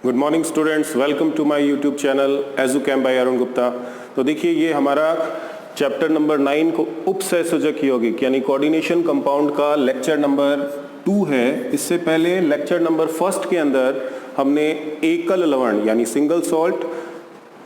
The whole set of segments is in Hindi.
Good morning students, welcome to my YouTube channel एजुकेम बाय अरुण गुप्ता। तो देखिए ये हमारा चैप्टर नंबर 9 को उपसहसंयोजक यौगिक यानी कोऑर्डिनेशन कंपाउंड का लेक्चर नंबर 2 है। इससे पहले लेक्चर नंबर 1 के अंदर हमने एकल लवण यानी सिंगल सॉल्ट,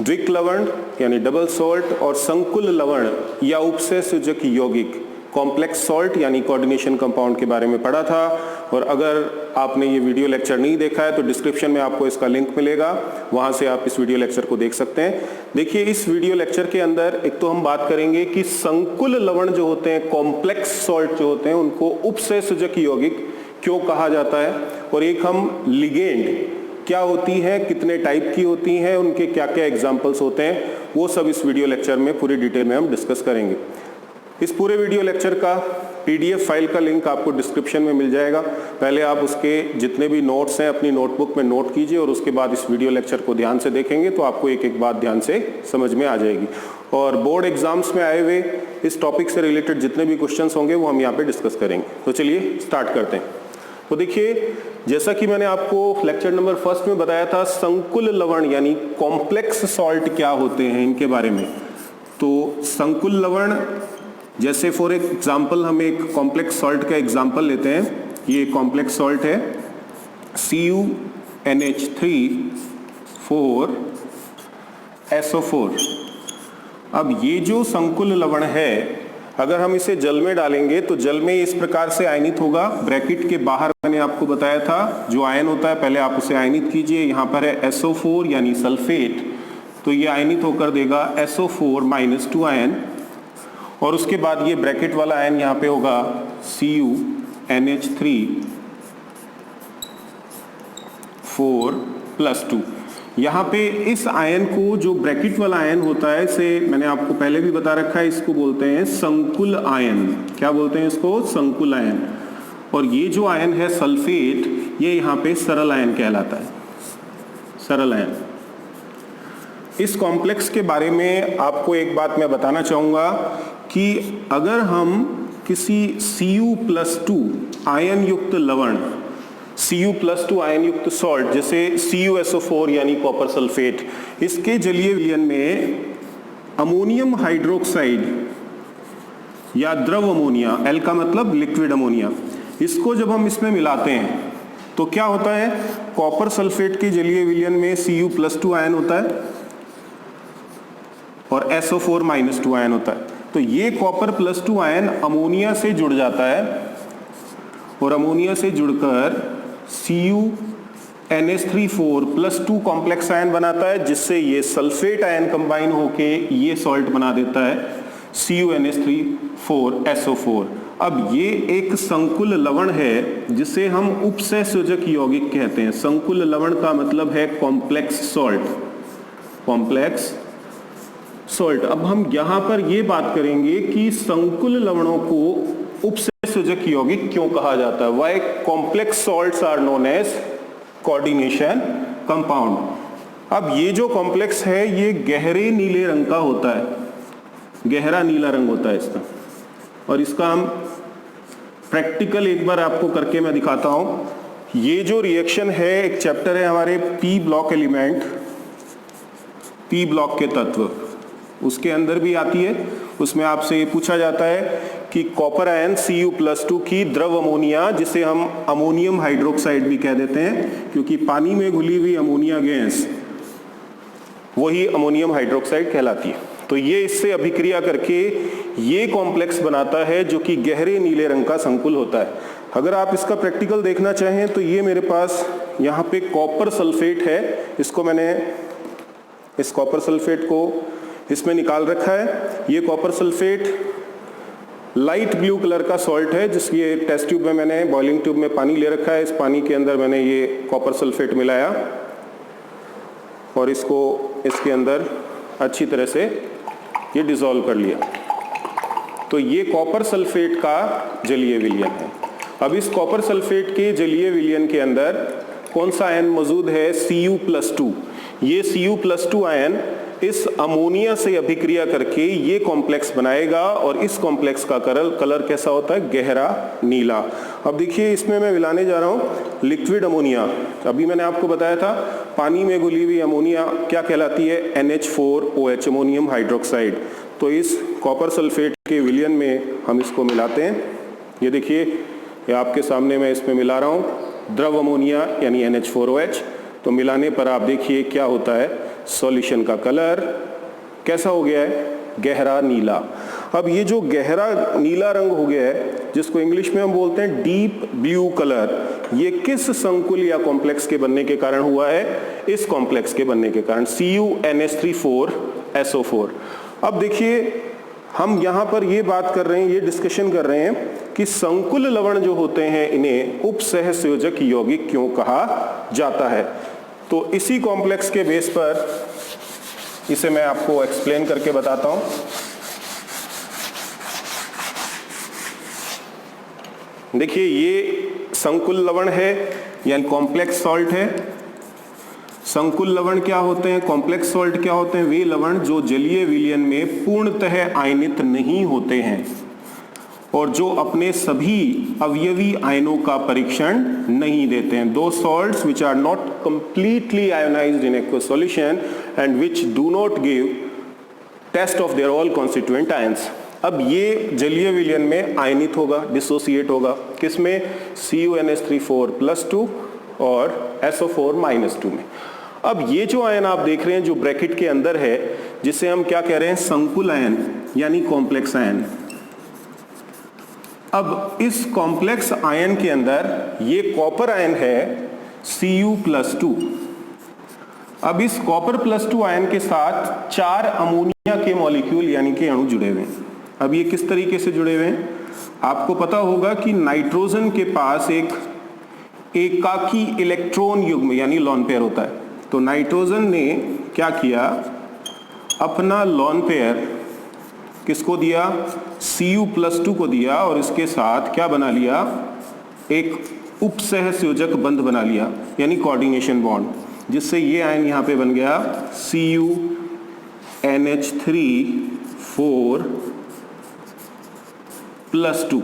द्विक लवण यानी डबल सॉल्ट और संकुल लवण या उपसहसंयोजक यौगिक कॉम्प्लेक्स सॉल्ट यानी कोऑर्डिनेशन कंपाउंड के बारे में पढ़ा था। और अगर आपने ये वीडियो लेक्चर नहीं देखा है तो डिस्क्रिप्शन में आपको इसका लिंक मिलेगा, वहां से आप इस वीडियो लेक्चर को देख सकते हैं। देखिए इस वीडियो लेक्चर के अंदर एक तो हम बात करेंगे कि संकुल लवण जो होते हैं, कॉम्प्लेक्स सॉल्ट जो होते हैं, उनको उपसहसंयोजक यौगिक क्यों कहा जाता है, और एक हम लिगेंड क्या होती है, कितने टाइप की होती हैं, उनके क्या क्या एग्जाम्पल्स होते हैं, वो सब इस वीडियो लेक्चर में पूरी डिटेल में हम डिस्कस करेंगे। इस पूरे वीडियो लेक्चर का PDF फाइल का लिंक आपको डिस्क्रिप्शन में मिल जाएगा। पहले आप उसके जितने भी नोट्स हैं अपनी नोटबुक में नोट कीजिए और उसके बाद इस वीडियो लेक्चर को ध्यान से देखेंगे तो आपको एक एक बात ध्यान से समझ में आ जाएगी। और बोर्ड एग्जाम्स में आए हुए इस टॉपिक से रिलेटेड जितने भी क्वेश्चंस होंगे वो हम यहाँ पे डिस्कस करेंगे। तो चलिए स्टार्ट करते हैं। तो देखिए जैसा कि मैंने आपको लेक्चर नंबर 1 में बताया था, संकुल लवण यानी कॉम्प्लेक्स सॉल्ट क्या होते हैं इनके बारे में। तो संकुल लवण जैसे फॉर एग्जाम्पल हम एक कॉम्प्लेक्स सॉल्ट का एग्जाम्पल लेते हैं। ये कॉम्प्लेक्स सॉल्ट है CuNH3 4SO4। अब ये जो संकुल लवण है अगर हम इसे जल में डालेंगे तो जल में इस प्रकार से आयनित होगा। ब्रैकेट के बाहर मैंने आपको बताया था जो आयन होता है पहले आप उसे आयनित कीजिए। यहाँ पर है SO4 यानी सल्फेट, तो ये आयनित होकर देगा SO4-2 आयन, और उसके बाद ये ब्रैकेट वाला आयन यहाँ पे होगा CuNH3 4+2। यहाँ पे इस आयन को, जो ब्रैकेट वाला आयन होता है, इसे मैंने आपको पहले भी बता रखा है, इसको बोलते हैं संकुल आयन। क्या बोलते हैं इसको? संकुल आयन। और ये जो आयन है सल्फेट, ये यहाँ पे सरल आयन कहलाता है, सरल आयन। इस कॉम्प्लेक्स के बारे में आपको एक बात मैं बताना चाहूंगा कि अगर हम किसी Cu+2 आयन युक्त लवण, Cu+2 आयन युक्त सॉल्ट जैसे CuSO4 यानी कॉपर सल्फेट, इसके जलीय विलयन में अमोनियम हाइड्रोक्साइड या द्रव अमोनिया, L का मतलब लिक्विड अमोनिया, इसको जब हम इसमें मिलाते हैं तो क्या होता है? कॉपर सल्फेट के जलीय विलयन में Cu+2 आयन होता है और SO4-2 आयन होता है। तो ये कॉपर +2 आयन अमोनिया से जुड़ जाता है और अमोनिया से जुड़कर CuNH3 4+2 कॉम्प्लेक्स आयन बनाता है, जिससे ये सल्फेट आयन कंबाइन होके ये सॉल्ट बना देता है CuNH3 4SO4। अब ये एक संकुल लवण है जिसे हम उपसहसंयोजक यौगिक कहते हैं। संकुल लवण का मतलब है कॉम्प्लेक्स सॉल्ट, कॉम्प्लेक्स सॉल्ट। अब हम यहां पर यह बात करेंगे कि संकुल लवणों को उपसहसंयोजक यौगिक क्यों कहा जाता है। Why complex salts are known as coordination compound. अब ये जो कॉम्प्लेक्स है ये गहरे नीले रंग का होता है, गहरा नीला रंग होता है इसका, और इसका हम प्रैक्टिकल एक बार आपको करके मैं दिखाता हूं। ये जो रिएक्शन है, एक चैप्टर है हमारे P block element, P block के तत्व, उसके अंदर भी आती है। उसमें आपसे ये पूछा जाता है कि कॉपर आयन Cu+2 की द्रव अमोनिया, जिसे हम अमोनियम हाइड्रोक्साइड भी कह देते हैं क्योंकि पानी में घुली हुई अमोनिया गैस वही अमोनियम हाइड्रोक्साइड कहलाती है। तो ये इससे अभिक्रिया करके ये कॉम्प्लेक्स बनाता है जो कि गहरे नीले रंग का संकुल होता है। अगर आप इसका प्रैक्टिकल देखना चाहें तो ये मेरे पास यहाँ पे कॉपर सल्फेट है, इसको मैंने, इस कॉपर सल्फेट को इसमें निकाल रखा है। ये copper sulphate light blue colour का सॉल्ट है, जिसकी टेस्ट ट्यूब में मैंने, बॉइलिंग ट्यूब में पानी ले रखा है। इस पानी के अंदर मैंने ये कॉपर सल्फेट मिलाया और इसको इसके अंदर अच्छी तरह से ये डिसॉल्व कर लिया। तो ये कॉपर सल्फेट का जलीय विलयन है। अब इस कॉपर सल्फेट के जलीय विलयन के अंदर कौन सा आयन मौजूद है? Cu+2। ये Cu+2 आयन इस अमोनिया से अभिक्रिया करके ये कॉम्प्लेक्स बनाएगा और इस कॉम्प्लेक्स का कलर कैसा होता है, गहरा नीला। अब देखिए इसमें मैं मिलाने जा रहा हूँ लिक्विड अमोनिया। अभी मैंने आपको बताया था पानी में घुली हुई अमोनिया क्या कहलाती है, NH4OH अमोनियम हाइड्रोक्साइड। तो इस कॉपर सल्फेट के विलयन में हम इसको मिलाते हैं। ये देखिए ये आपके सामने मैं इसमें मिला रहा हूँ द्रव अमोनिया यानी NH4OH। तो मिलाने पर आप देखिए क्या होता है, सॉल्यूशन का कलर कैसा हो गया है, गहरा नीला। अब ये जो गहरा नीला रंग हो गया है जिसको इंग्लिश में हम बोलते हैं डीप ब्लू कलर, ये किस संकुल या कॉम्प्लेक्स के बनने के कारण हुआ है, इस कॉम्प्लेक्स के बनने के कारण, CuNH3,4SO4। अब देखिए हम यहाँ पर ये बात कर रहे हैं, ये डिस्कशन कर रहे हैं कि संकुल लवण जो होते हैं इन्हें उपसहसंयोजक यौगिक क्यों कहा जाता है। तो इसी कॉम्प्लेक्स के बेस पर इसे मैं आपको एक्सप्लेन करके बताता हूं। देखिए ये संकुल लवण है यानी कॉम्प्लेक्स सॉल्ट है। संकुल लवण क्या होते हैं, कॉम्प्लेक्स सॉल्ट क्या होते हैं, वे लवण जो जलीय विलयन में पूर्णतः आयनित नहीं होते हैं और जो अपने सभी अवयवी आयनों का परीक्षण नहीं देते हैं। Those salts which are not completely ionised in aqueous solution and which do not give test of their all constituent ions. अब ये जलीय विलयन में आयनित होगा, डिसोसिएट होगा, किसमें, CuNH3,4+2 और SO4-2 में। अब ये जो आयन आप देख रहे हैं जो ब्रैकेट के अंदर है, जिसे हम क्या कह रहे हैं, संकुल आयन यानी कॉम्प्लेक्स आयन। अब इस कॉम्प्लेक्स आयन के अंदर ये कॉपर आयन है Cu+2। अब इस कॉपर +2 आयन के साथ 4 अमोनिया के मॉलिक्यूल यानी कि अणु जुड़े हुए हैं। अब ये किस तरीके से जुड़े हुए हैं, आपको पता होगा कि नाइट्रोजन के पास एक एकाकी इलेक्ट्रॉन युग्म यानी लॉन पेयर होता है। तो नाइट्रोजन ने क्या किया, अपना लॉन पेयर किसको दिया, Cu+2 को दिया और इसके साथ क्या बना लिया, एक उपसहसंयोजक बंध बना लिया यानी कोऑर्डिनेशन बॉन्ड, जिससे ये आयन यहां पे बन गया CuNH3,4+2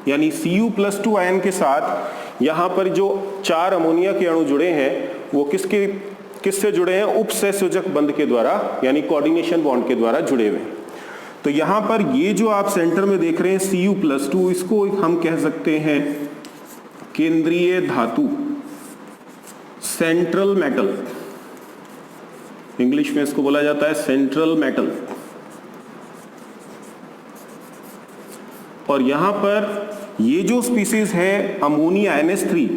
यानी Cu+2 आयन के साथ यहां पर जो 4 अमोनिया के अणु जुड़े हैं वो किससे जुड़े हैं, उपसहसंयोजक बंध के द्वारा यानी कोऑर्डिनेशन बॉन्ड के द्वारा जुड़े हुए हैं। तो यहां पर ये जो आप सेंटर में देख रहे हैं Cu+2, इसको हम कह सकते हैं केंद्रीय धातु, सेंट्रल मेटल। इंग्लिश में इसको बोला जाता है सेंट्रल मेटल। और यहां पर ये जो स्पीसीज है अमोनिया NH3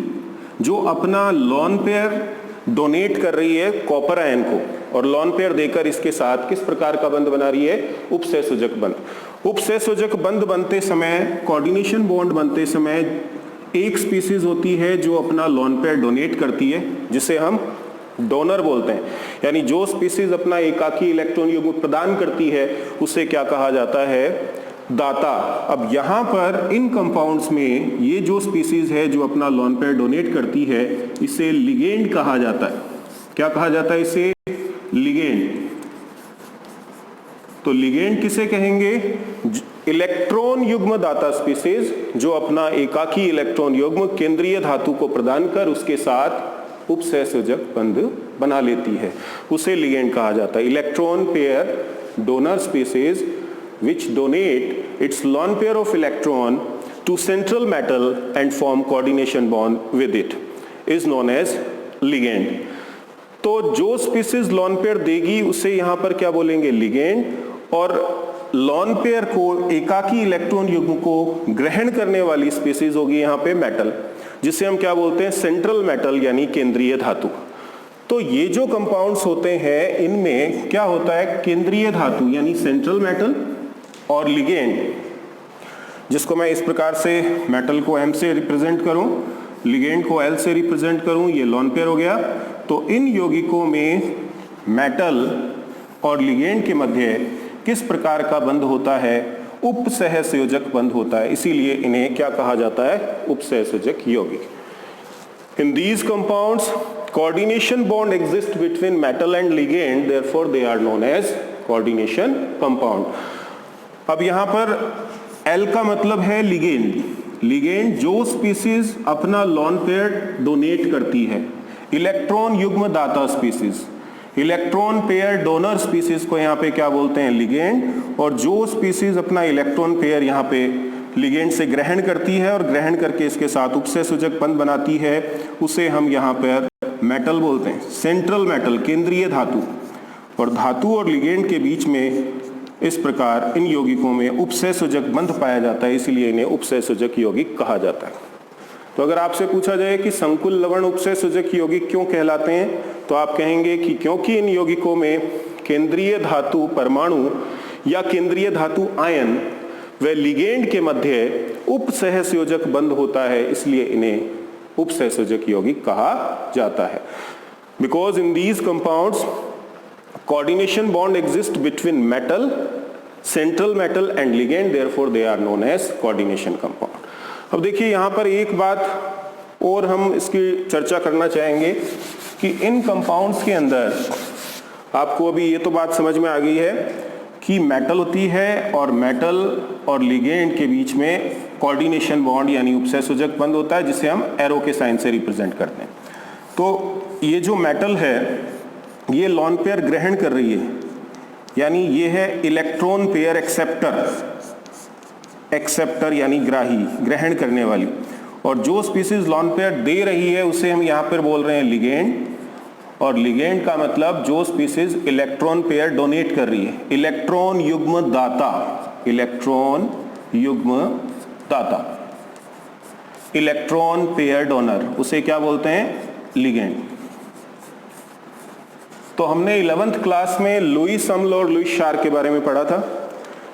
जो अपना लॉन पेयर डोनेट कर रही है कॉपर आयन को और लॉन पेयर देकर इसके साथ किस प्रकार का बंध बना रही है, उपसहसंयोजक बंध। उपसहसंयोजक बंध बनते समय, कोऑर्डिनेशन बॉन्ड बनते समय एक स्पीसीज होती है जो अपना लॉन पेयर डोनेट करती है जिसे हम डोनर बोलते हैं, यानी जो स्पीसीज अपना एकाकी इलेक्ट्रॉन युग्म प्रदान करती है उसे क्या कहा जाता है, दाता। अब यहां पर इन कंपाउंड्स में ये जो स्पीसीज है जो अपना लॉन पेयर डोनेट करती है इसे लिगेंड कहा जाता है। क्या कहा जाता है इसे, लिगेंड। तो लिगेंड किसे कहेंगे, इलेक्ट्रॉन युग्म दाता स्पीसीज जो अपना एकाकी इलेक्ट्रॉन युग्म केंद्रीय धातु को प्रदान कर उसके साथ उपसहसंयोजक बंध बना लेती है, उसे लिगेंड कहा जाता है। Electron pair donor species which donate its lone pair of electron to central metal and form coordination bond with it is known as ligand। तो जो स्पीसीज लॉन पेयर देगी उसे यहां पर क्या बोलेंगे, लिगेंड। और लॉन पेयर को, एकाकी इलेक्ट्रॉन युग्म को ग्रहण करने वाली स्पीसीज होगी यहां पे मेटल, जिसे हम क्या बोलते हैं, सेंट्रल मेटल यानी केंद्रीय धातु। तो ये जो कंपाउंड्स होते हैं इनमें क्या होता है, केंद्रीय धातु यानी सेंट्रल मेटल और लिगेंड, जिसको मैं इस प्रकार से मेटल को M से रिप्रेजेंट करूं, लिगेंड को L से रिप्रेजेंट करूं, ये लॉन पेयर हो गया। तो इन यौगिकों में मेटल और लिगेंड के मध्य किस प्रकार का बंध होता है, उपसहसंयोजक बंध होता है, इसीलिए इन्हें क्या कहा जाता है, उपसहसंयोजक यौगिक। In these compounds coordination bond exists between metal and ligand, therefore they are known as coordination compound. अब यहां पर L का मतलब है ligand। ligand जो स्पीसीज अपना लॉन पेयर डोनेट करती है, इलेक्ट्रॉन युग्म दाता species, electron pair donor species को यहाँ पे क्या बोलते हैं, लिगेंड। और जो स्पीसीज अपना इलेक्ट्रॉन पेयर यहाँ पे लिगेंड से ग्रहण करती है और ग्रहण करके इसके साथ उपसहसंयोजक बंध बनाती है, उसे हम यहाँ पर मेटल बोलते हैं। सेंट्रल मेटल, केंद्रीय धातु। और धातु और लिगेंड के बीच में इस प्रकार इन यौगिकों में उपसहसंयोजक बंध पाया जाता है, इसलिए इन्हें उपसहसंयोजक यौगिक कहा जाता है। तो अगर आपसे पूछा जाए कि संकुल लवण उपसहसंयोजक यौगिक क्यों कहलाते हैं, तो आप कहेंगे कि क्योंकि इन यौगिकों में केंद्रीय धातु परमाणु या केंद्रीय धातु आयन व लिगेंड के मध्य उपसहसंयोजक बंध होता है, इसलिए इन्हें उपसहसंयोजक यौगिक कहा जाता है। Because in these compounds coordination bond exists between metal, central metal and ligand, therefore they are known as coordination compound. अब देखिए यहाँ पर एक बात और हम इसकी चर्चा करना चाहेंगे कि इन कंपाउंड्स के अंदर आपको अभी ये तो बात समझ में आ गई है कि मेटल होती है और मेटल और लिगेंड के बीच में कोऑर्डिनेशन बॉन्ड यानी उपसहसंयोजक बंध होता है, जिसे हम एरो के साइन से रिप्रेजेंट करते हैं। तो ये जो मेटल है ये लॉन पेयर ग्रहण कर रही है, यानी ये है इलेक्ट्रॉन पेयर एक्सेप्टर, एक्सेप्टर यानी ग्राही, ग्रहण करने वाली। और जो स्पीसीज लॉन पेयर दे रही है उसे हम यहाँ पर बोल रहे हैं लिगेंड। और लिगेंड का मतलब जो स्पीसीज इलेक्ट्रॉन पेयर डोनेट कर रही है, इलेक्ट्रॉन युग्म दाता, इलेक्ट्रॉन युग्म दाता, इलेक्ट्रॉन पेयर डोनर, उसे क्या बोलते हैं, लिगेंड। तो हमने 11th क्लास में लुईस अम्ल और लुईस क्षार के बारे में पढ़ा था,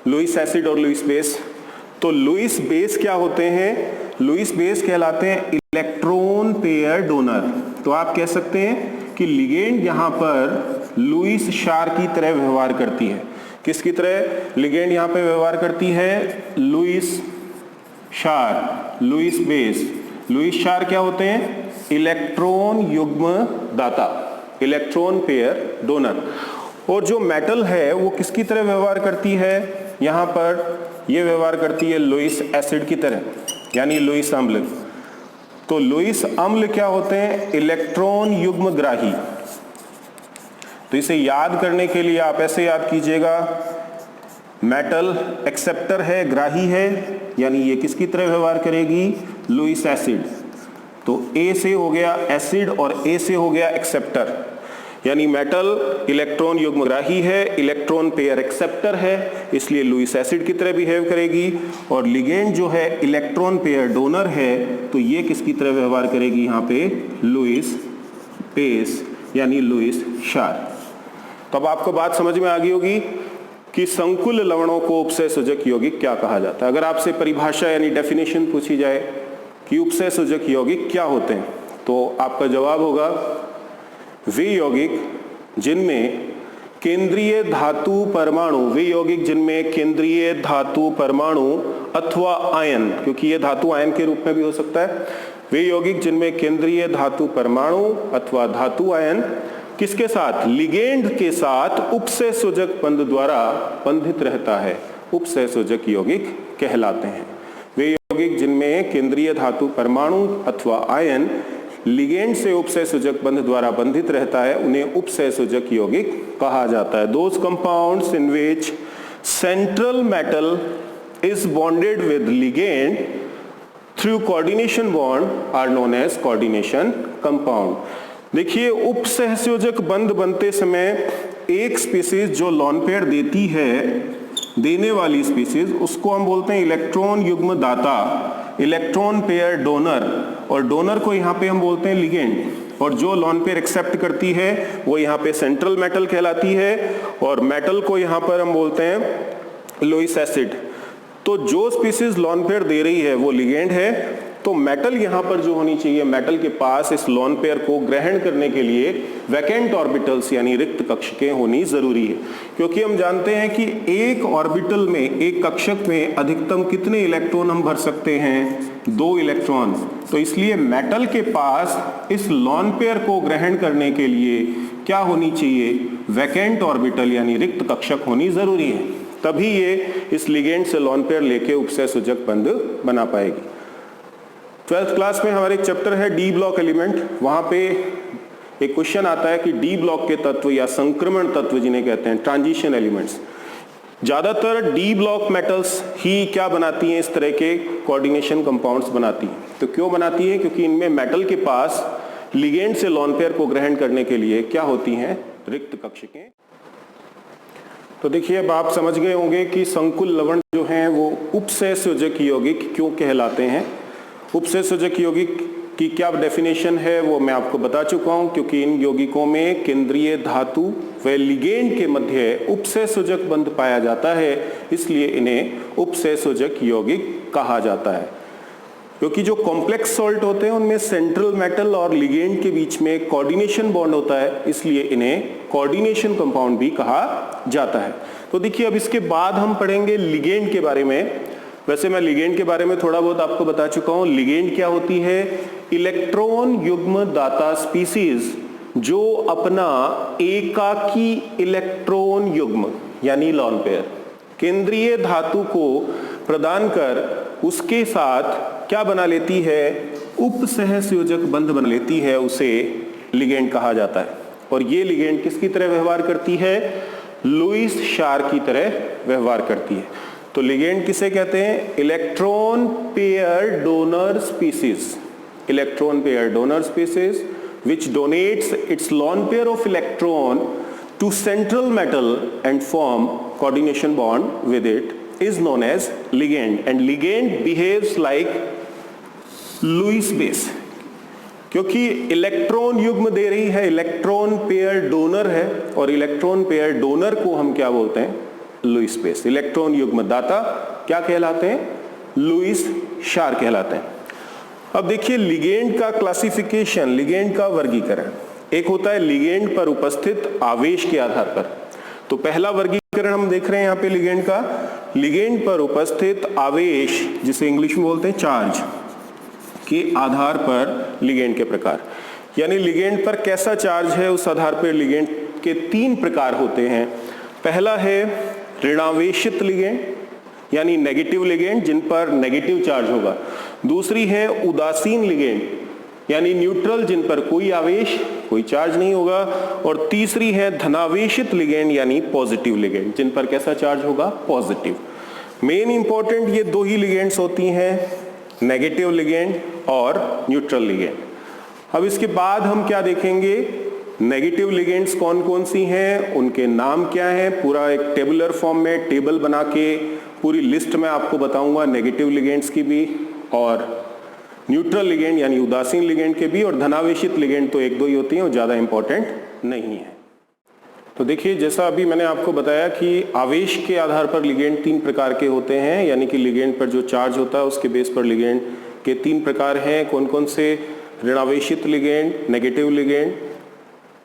लुईस एसिड और लुईस बेस। तो लुईस बेस क्या होते हैं, लुईस बेस कहलाते हैं इलेक्ट्रॉन पेयर डोनर। तो आप कह सकते हैं कि लिगेंड यहां पर लुईस क्षार की तरह व्यवहार करती है। किसकी तरह लिगेंड यहां पे व्यवहार करती है, लुईस क्षार, लुईस बेस। लुईस क्षार क्या होते हैं, इलेक्ट्रॉन युग्म दाता, इलेक्ट्रॉन पेयर डोनर। और जो मेटल है वो किसकी तरह व्यवहार करती है, यहां पर ये व्यवहार करती है लुईस एसिड की तरह, यानी लुईस अम्ल। तो लुईस अम्ल क्या होते हैं, इलेक्ट्रॉन युग्म ग्राही। तो इसे याद करने के लिए आप ऐसे याद कीजिएगा, मेटल एक्सेप्टर है, ग्राही है, यानी ये किसकी तरह व्यवहार करेगी, लुईस एसिड। तो ए से हो गया एसिड और ए से हो गया एक्सेप्टर, यानी मेटल इलेक्ट्रॉन युग्मग्राही है, इलेक्ट्रॉन पेयर एक्सेप्टर है, इसलिए लुईस एसिड की तरह बिहेव करेगी। और लिगेंड जो है इलेक्ट्रॉन पेयर डोनर है, तो ये किसकी तरह व्यवहार करेगी, यहाँ पे लुईस बेस यानी लुईस क्षार। तो अब आपको बात समझ में आ गई होगी कि संकुल लवणों को उपसहसंयोजक यौगिक क्या कहा जाता है। अगर आपसे परिभाषा यानी डेफिनेशन पूछी जाए कि उपसहसंयोजक यौगिक क्या होते हैं, तो आपका जवाब होगा वे यौगिक जिनमें केंद्रीय धातु परमाणु, वे यौगिक जिनमें केंद्रीय धातु परमाणु अथवा आयन, क्योंकि ये धातु आयन के रूप में भी हो सकता है, वे यौगिक जिनमें केंद्रीय धातु परमाणु अथवा धातु आयन किसके साथ, लिगेंड के साथ उपसहसंयोजक बंध द्वारा बंधित रहता है, उपसहसंयोजक यौगिक कहलाते हैं। वे यौगिक जिनमें केंद्रीय धातु परमाणु अथवा आयन लिगेंड से उपसहसंयोजक बंध द्वारा बंधित रहता है, उन्हें उपसहसंयोजक यौगिक कहा जाता है। Those compounds in which central metal is bonded with ligand through coordination bond are known as coordination compound. देखिए, उपसहसंयोजक बंध बनते समय एक स्पीसीज जो लॉन पेयर देती है, देने वाली स्पीसीज, उसको हम बोलते हैं इलेक्ट्रॉन युग्म दाता, इलेक्ट्रॉन पेयर डोनर, और डोनर को यहाँ पे हम बोलते हैं लिगेंड। और जो लॉन पेयर एक्सेप्ट करती है वो यहाँ पे सेंट्रल मेटल कहलाती है, और मेटल को यहाँ पर हम बोलते हैं लुईस एसिड। तो जो स्पीसीज लॉन पेयर दे रही है वो लिगेंड है, तो मेटल यहाँ पर जो होनी चाहिए, मेटल के पास इस लॉन पेयर को ग्रहण करने के लिए वैकेंट ऑर्बिटल्स यानी रिक्त कक्षकें होनी जरूरी है, क्योंकि हम जानते हैं कि एक ऑर्बिटल में, एक कक्षक में अधिकतम कितने इलेक्ट्रॉन हम भर सकते हैं, 2 इलेक्ट्रॉन्स। तो इसलिए मेटल के पास इस लोन पेयर को ग्रहण करने के लिए क्या होनी चाहिए, वैकेंट ऑर्बिटल यानी रिक्त कक्षक होनी जरूरी है, तभी ये इस लिगेंड से लोन पेयर लेके उपसय सूचक बंध बना पाएगी। 12th क्लास में हमारे एक चैप्टर है डी ब्लॉक एलिमेंट, वहां पे एक क्वेश्चन आता है कि डी ब्लॉक के तत्व या संक्रमण तत्व जिन्हें कहते हैं ट्रांजिशन एलिमेंट्स, ज्यादातर डी ब्लॉक मेटल्स ही क्या बनाती हैं, इस तरह के कोऑर्डिनेशन कंपाउंड्स बनाती हैं। तो क्यों बनाती हैं, क्योंकि इनमें मेटल के पास लिगेंड से लोन पेयर को ग्रहण करने के लिए क्या होती हैं, रिक्त कक्षकें। तो देखिए अब आप समझ गए होंगे कि संकुल लवण जो हैं वो उपसय सूचक यौगिक क्यों कहलाते हैं। उपसय सूचक यौगिक की क्या डेफिनेशन है वो मैं आपको बता चुका हूं, क्योंकि इन यौगिकों में केंद्रीय धातु व लिगेंड के मध्य उपसय सूचक बंध पाया जाता है, इसलिए इन्हें उपसय सूचक यौगिक कहा जाता है। क्योंकि जो कॉम्प्लेक्स सॉल्ट होते हैं उनमें सेंट्रल मेटल और लिगेंड के बीच में कोऑर्डिनेशन बॉन्ड होता है, इसलिए इन्हें कोऑर्डिनेशन कंपाउंड भी कहा जाता है। तो देखिए अब इसके बाद हम पढ़ेंगे लिगेंड के बारे में। वैसे मैं लिगेंड के बारे में थोड़ा बहुत आपको बता चुका हूं। लिगेंड क्या होती है, इलेक्ट्रॉन युग्म दाता स्पीसीज जो अपना एकाकी इलेक्ट्रॉन युग्म यानी लोन पेयर केंद्रीय धातु को प्रदान कर उसके साथ क्या बना लेती है, उपसहसंयोजक बंध बना लेती है, उसे लिगेंड कहा जाता है। और ये लिगेंड किसकी तरह व्यवहार करती है, लुईस क्षार की तरह व्यवहार करती है। तो लिगेंड किसे कहते हैं, electron pair donor species, electron pair donor species which donates its lone pair of electron to central metal and form coordination bond with it is known as ligand, and ligand behaves like Lewis base। क्योंकि इलेक्ट्रॉन युग्म दे रही है, इलेक्ट्रॉन पेयर डोनर है, और इलेक्ट्रॉन पेयर डोनर को हम क्या बोलते हैं, लुईस बेस। इलेक्ट्रॉन युग्म दाता क्या कहलाते हैं, लुईस क्षार कहलाते हैं। अब देखिए लिगेंड का क्लासिफिकेशन, लिगेंड का वर्गीकरण, एक होता है लिगेंड पर उपस्थित आवेश के आधार पर। तो पहला वर्गीकरण हम देख रहे हैं यहाँ पे लिगेंड का, लिगेंड पर उपस्थित आवेश जिसे इंग्लिश में बोलते हैं चार्ज के आधार पर लिगेंड के प्रकार, यानी लिगेंड पर कैसा चार्ज है उस आधार पर लिगेंड के 3 प्रकार होते हैं। पहला है ऋणावेशित लिगेंड यानी नेगेटिव लिगेंड जिन पर नेगेटिव चार्ज होगा। दूसरी है उदासीन लिगेंड यानी न्यूट्रल जिन पर कोई आवेश कोई चार्ज नहीं होगा। और तीसरी है धनावेशित लिगेंड यानी पॉजिटिव लिगेंड जिन पर कैसा चार्ज होगा, पॉजिटिव। मेन इंपॉर्टेंट ये 2 ही लिगेंड्स होती हैं, नेगेटिव लिगेंड और न्यूट्रल लिगेंड। अब इसके बाद हम क्या देखेंगे, नेगेटिव लिगेंड्स कौन कौन सी हैं, उनके नाम क्या हैं, पूरा एक टेबुलर फॉर्म में टेबल बना के पूरी लिस्ट में आपको बताऊंगा नेगेटिव लिगेंड्स की भी और न्यूट्रल लिगेंड यानी उदासीन लिगेंड के भी, और धनावेशित लिगेंड तो 1-2 ही होती हैं और ज्यादा इंपॉर्टेंट नहीं है। तो देखिए जैसा अभी मैंने आपको बताया कि आवेश के आधार पर लिगेंड 3 प्रकार के होते हैं, यानी कि लिगेंड पर जो चार्ज होता है उसके बेस पर लिगेंड के 3 प्रकार हैं। कौन कौन से, ऋणावेशित लिगेंड, नेगेटिव लिगेंड,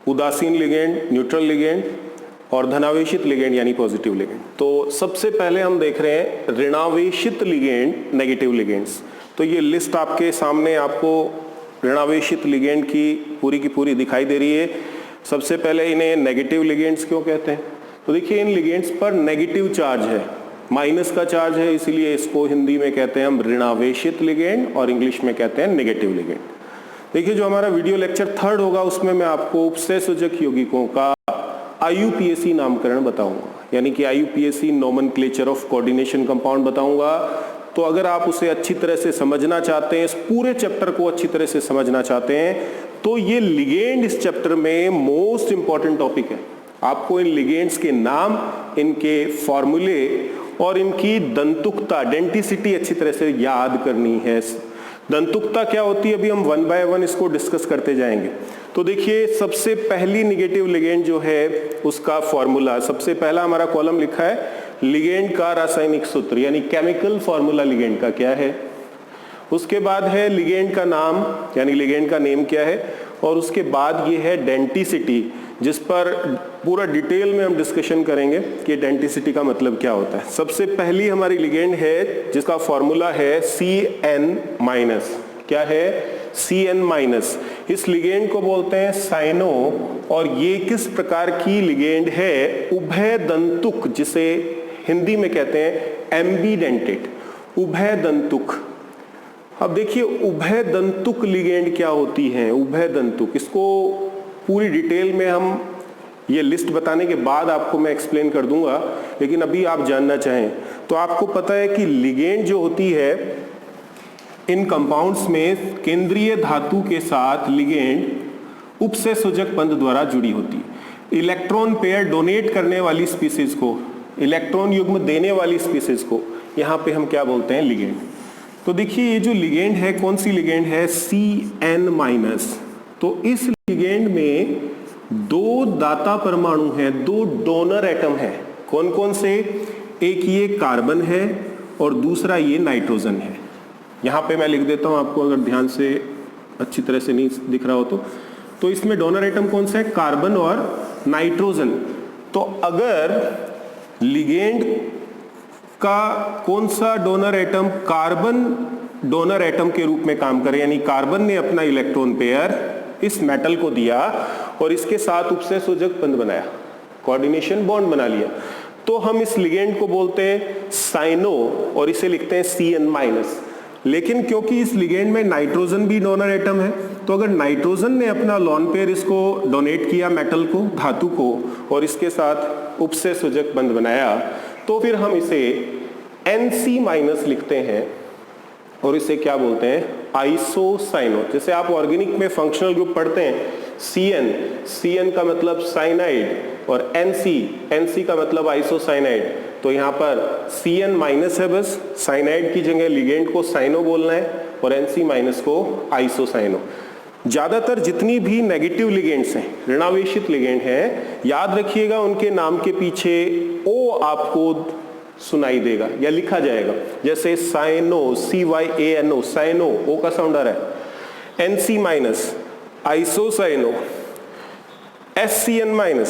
उदासीन लिगेंड, न्यूट्रल लिगेंड और धनावेशित लिगेंड यानी पॉजिटिव लिगेंड। तो सबसे पहले हम देख रहे हैं ऋणावेशित लिगेंड, नेगेटिव लिगेंड्स। तो ये लिस्ट आपके सामने आपको ऋणावेशित लिगेंड की पूरी दिखाई दे रही है। सबसे पहले इन्हें नेगेटिव लिगेंड्स क्यों कहते हैं, तो देखिए इन लिगेंड्स पर नेगेटिव चार्ज है, माइनस का चार्ज है, इसीलिए इसको हिंदी में कहते हैं हम ऋणावेशित लिगेंड और इंग्लिश में कहते हैं नेगेटिव लिगेंड। देखिए जो हमारा वीडियो लेक्चर 3rd होगा उसमें मैं आपको उपसहसंयोजक यौगिकों का IUPAC नामकरण बताऊंगा, यानी कि IUPAC nomenclature of coordination compound बताऊंगा। तो अगर आप उसे अच्छी तरह से समझना चाहते हैं, इस पूरे चैप्टर को अच्छी तरह से समझना चाहते हैं, तो ये लिगेंड इस चैप्टर में मोस्ट इंपॉर्टेंट टॉपिक है। आपको इन लिगेंड्स के नाम, इनके फॉर्मूले और इनकी दंतुकता, डेंटिसिटी अच्छी तरह से याद करनी है। दंतुकता क्या होती है अभी हम 1 बाय 1 इसको डिस्कस करते जाएंगे। तो देखिए सबसे पहली नेगेटिव लिगेंड जो है उसका फॉर्मूला, सबसे पहला हमारा कॉलम लिखा है लिगेंड का रासायनिक सूत्र यानी केमिकल फॉर्मूला लिगेंड का क्या है। उसके बाद है लिगेंड का नाम यानी लिगेंड का नेम क्या है, और उसके बाद ये है डेंटिसिटी जिस पर पूरा डिटेल में हम डिस्कशन करेंगे कि इडेंटिसिटी का मतलब क्या होता है। सबसे पहली हमारी लिगेंड है जिसका फॉर्मूला है Cn-। क्या है? Cn-। इस लिगेंड को बोलते हैं साइनो, और ये किस प्रकार की लिगेंड है? उभय दंतुक, जिसे हिंदी में कहते हैं एम्बीडेंटेड, उभय दंतुक। अब देखिए उभय दंतुक लिगेंड क्या होती है। उभय दंतुक, इसको पूरी डिटेल में हम ये लिस्ट बताने के बाद आपको मैं एक्सप्लेन कर दूंगा, लेकिन अभी आप जानना चाहें तो आपको पता है कि लिगेंड जो होती है इन कंपाउंड्स में केंद्रीय धातु के साथ लिगेंड उपसहसंयोजक बंध द्वारा जुड़ी होती है। इलेक्ट्रॉन पेयर डोनेट करने वाली स्पीसीज को, इलेक्ट्रॉन युग्म देने वाली स्पीसीज को यहाँ पे हम क्या बोलते हैं? लिगेंड। तो देखिए ये जो लिगेंड है, कौन सी लिगेंड है? Cn-। तो इस लिगेंड में दो दाता परमाणु हैं, दो डोनर एटम है। कौन कौन से? एक ये कार्बन है और दूसरा ये नाइट्रोजन है। यहां पे मैं लिख देता हूं आपको, अगर ध्यान से अच्छी तरह से नहीं दिख रहा हो तो इसमें डोनर एटम कौन सा है? कार्बन और नाइट्रोजन। तो अगर लिगेंड का कौन सा donor atom carbon donor atom के रूप में काम करे, यानी कार्बन ने अपना इलेक्ट्रॉन पेयर इस मेटल को दिया और इसके साथ उपसहसंयोजक बंध बनाया, कोऑर्डिनेशन बॉन्ड बना लिया, तो हम इस लिगेंड को बोलते हैं साइनो और इसे लिखते हैं Cn-। लेकिन क्योंकि इस लिगेंड में नाइट्रोजन भी डोनर एटम है, तो अगर नाइट्रोजन ने अपना लॉन पेयर इसको डोनेट किया मेटल को, धातु को, और इसके साथ उपसहसंयोजक बंध बनाया, तो फिर हम इसे Nc- लिखते हैं और इसे क्या बोलते हैं? आइसोसाइनो। जैसे आप ऑर्गेनिक में फंक्शनल ग्रुप पढ़ते हैं, Cn का मतलब साइनाइड और Nc का मतलब आइसोसाइनाइड। तो यहाँ पर Cn- है, बस साइनाइड की जगह लिगेंड को साइनो बोलना है और Nc- को आइसोसाइनो। ज्यादातर जितनी भी नेगेटिव लिगेंड्स हैं, ऋणावेशित लिगेंड हैं, याद रखिएगा उनके नाम के पीछे O आपको सुनाई देगा या लिखा जाएगा। जैसे साइनो, CYANO, साइनो, O का साउंड आ रहा है। Nc-, isocyano, SCN-,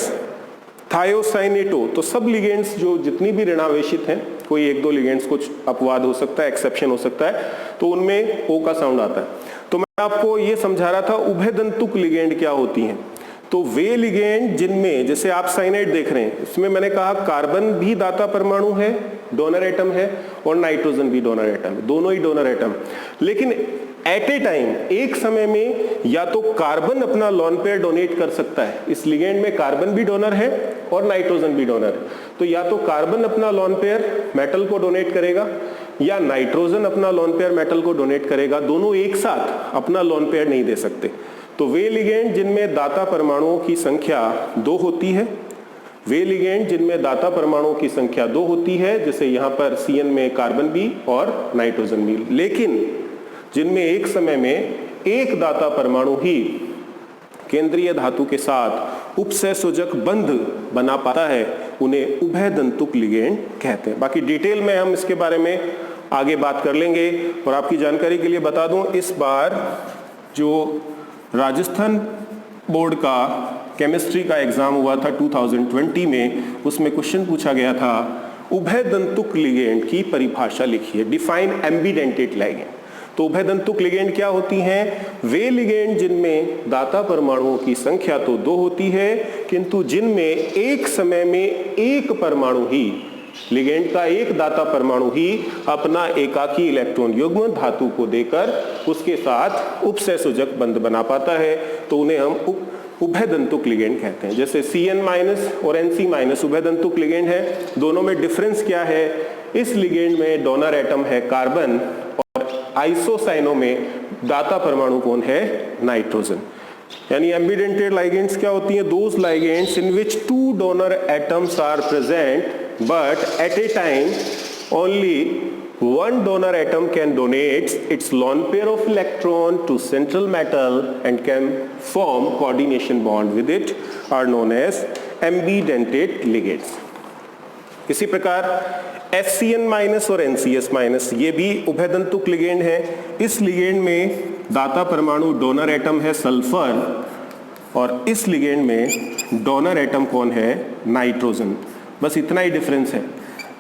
thiocyanato. तो सब लिगेंड्स जो जितनी भी ऋणावेशित हैं, कोई एक दो लिगेंड्स कुछ अपवाद हो सकता है, एक्सेप्शन हो सकता है, तो उनमें O का साउंड आता है। तो मैं आपको ये समझा रहा था उभय दंतुक लिगेंड क्या होती हैं। तो वे लिगेंड जिनमें, जैसे आप साइनाइड देख रहे हैं, इसमें मैंने कहा कार्बन भी दाता परमाणु है, डोनर एटम है, और नाइट्रोजन भी डोनर एटम है, दोनों ही डोनर एटम। लेकिन एट ए टाइम, एक समय में, या तो कार्बन अपना लॉन पेयर डोनेट कर सकता है। इस लिगेंड में कार्बन भी डोनर है और नाइट्रोजन भी डोनर है, तो या तो कार्बन अपना लॉन पेयर मेटल को डोनेट करेगा या नाइट्रोजन अपना लॉन पेयर मेटल को डोनेट करेगा। दोनों एक साथ अपना लॉन पेयर नहीं दे सकते। तो वे लिगेंड जिनमें दाता परमाणुओं की संख्या 2 होती है, वे लिगेंड जिनमें दाता परमाणुओं की संख्या 2 होती है, जैसे यहाँ पर Cn में कार्बन भी और नाइट्रोजन भी, लेकिन जिनमें एक समय में एक दाता परमाणु ही केंद्रीय धातु के साथ उपसहसंयोजक बंध बना पाता है, उन्हें उभय दंतुक लिगेंड कहते हैं। बाकी डिटेल में हम इसके बारे में आगे बात कर लेंगे। और आपकी जानकारी के लिए बता दूं, इस बार जो राजस्थान बोर्ड का केमिस्ट्री का एग्जाम हुआ था 2020 में, उसमें क्वेश्चन पूछा गया था उभय दंतुक लिगेंड की परिभाषा लिखिए, डिफाइन एम्बीडेंटेड लिगेंड। तो उभय दंतुक लिगेंड क्या होती हैं? वे लिगेंड जिनमें दाता परमाणुओं की संख्या तो 2 होती है, किंतु जिनमें एक समय में एक परमाणु ही, लिगेंड का एक दाता परमाणु ही अपना एकाकी इलेक्ट्रॉन युग्म धातु को देकर उसके साथ उपसहसंयोजक बंध बना पाता है, तो उन्हें हम उभय दंतुक लिगेंड कहते हैं। जैसे Cn- और Nc- उभय दंतुक लिगेंड है। दोनों में डिफरेंस क्या है? इस लिगेंड में डोनर एटम है कार्बन और आइसोसाइनो में दाता परमाणु कौन है? नाइट्रोजन। यानी एम्बीडेंटेड लिगेंड्स क्या होती हैं? Those ligands in which 2 donor atoms are present but at a time only one donor atom can donate its lone pair of electron to central metal and can form coordination bond with it are known as ambidentate ligands. इसी प्रकार SCN- और NCS- ये भी उभयदंतुक लिगेंड है। इस लिगेंड में दाता परमाणु डोनर एटम है सल्फर और इस लिगेंड में डोनर एटम कौन है? नाइट्रोजन। बस इतना ही डिफरेंस है।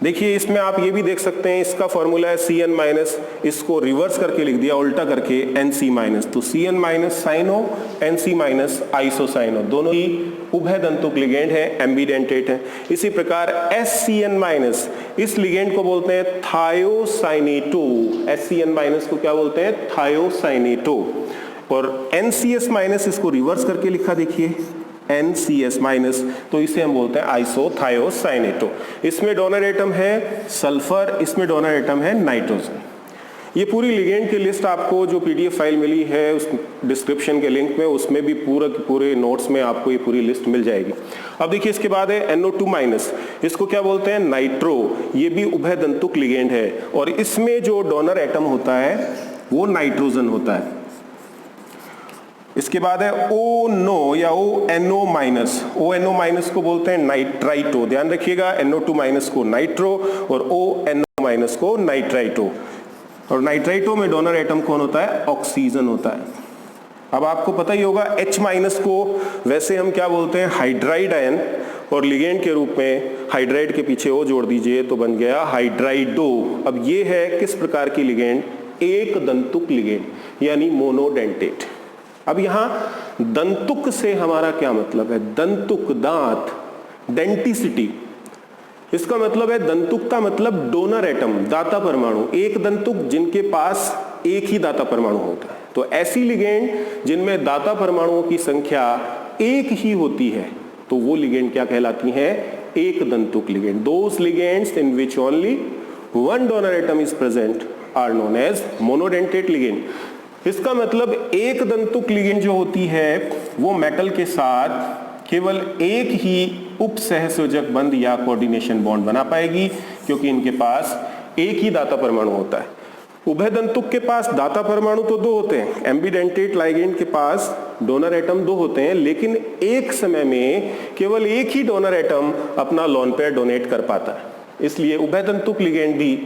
देखिए इसमें आप ये भी देख सकते हैं, इसका फॉर्मूला है Cn-, इसको रिवर्स करके लिख दिया, उल्टा करके Nc-, तो Cn- साइनो, Nc- आइसोसाइनो, दोनों ही उभयदंतुक लिगेंड है, एम्बीडेंटेट है। इसी प्रकार SCN-, इस लिगेंड को बोलते हैं थायोसाइनेटो। SCN- को क्या बोलते हैं? थायोसाइनेटो। और NCS-, इसको रिवर्स करके लिखा, देखिए NCS-, तो इसे हम बोलते हैं आइसोथायोसाइनेटो। इसमें डोनर एटम है सल्फर, इसमें डोनर एटम है नाइट्रोजन। ये पूरी लिगेंड की लिस्ट आपको जो PDF फाइल मिली है उस डिस्क्रिप्शन के लिंक में, उसमें भी पूरे नोट्स में आपको ये पूरी लिस्ट मिल जाएगी। अब देखिए इसके बाद है NO2-, इसको क्या बोलते हैं? नाइट्रो। ये भी उभयदंतुक लिगेंड है और इसमें जो डोनर एटम होता है वो नाइट्रोजन होता है। इसके बाद है ONO या ONO-, ONO- को बोलते हैं नाइट्राइटो। ध्यान रखिएगा, NO2- को नाइट्रो और ONO- को नाइट्राइटो। और नाइट्राइटो में डोनर एटम कौन होता है? ऑक्सीजन होता है। अब आपको पता ही होगा H- को वैसे हम क्या बोलते हैं? हाइड्राइड आयन, और लिगेंड के रूप में हाइड्राइड के पीछे O जोड़ दीजिए तो बन गया हाइड्राइडो। अब ये है किस प्रकार की लिगेंड? एक दंतुक लिगेंड, यानी मोनोडेंटेट। अब यहां दंतुक से हमारा क्या मतलब है? दंतुक, दांत, डेंटिसिटी, इसका मतलब है दंतुक का मतलब डोनर एटम, दाता परमाणु, एक दंतुक जिनके पास एक ही दाता परमाणु होता है। तो ऐसी लिगेंड जिनमें दाता परमाणुओं की संख्या एक ही होती है, तो वो लिगेंड क्या कहलाती हैं? एक दंतुक ligand. Those ligands in which only one donor atom is present are known as monodentate ligand. इसका मतलब एक दंतुक लिगेंड जो होती है वो मेटल के साथ केवल एक ही उपसहसंयोजक बंध या कोऑर्डिनेशन बॉन्ड बना पाएगी, क्योंकि इनके पास एक ही दाता परमाणु होता है। उभयदंतुक के पास दाता परमाणु तो दो होते हैं, एम्बीडेंटेट लिगेंड के पास डोनर एटम दो होते हैं, लेकिन एक समय में केवल एक ही डोनर एटम अपना लोन पेयर डोनेट कर पाता है। इसलिए उभयदंतुक लिगेंड भी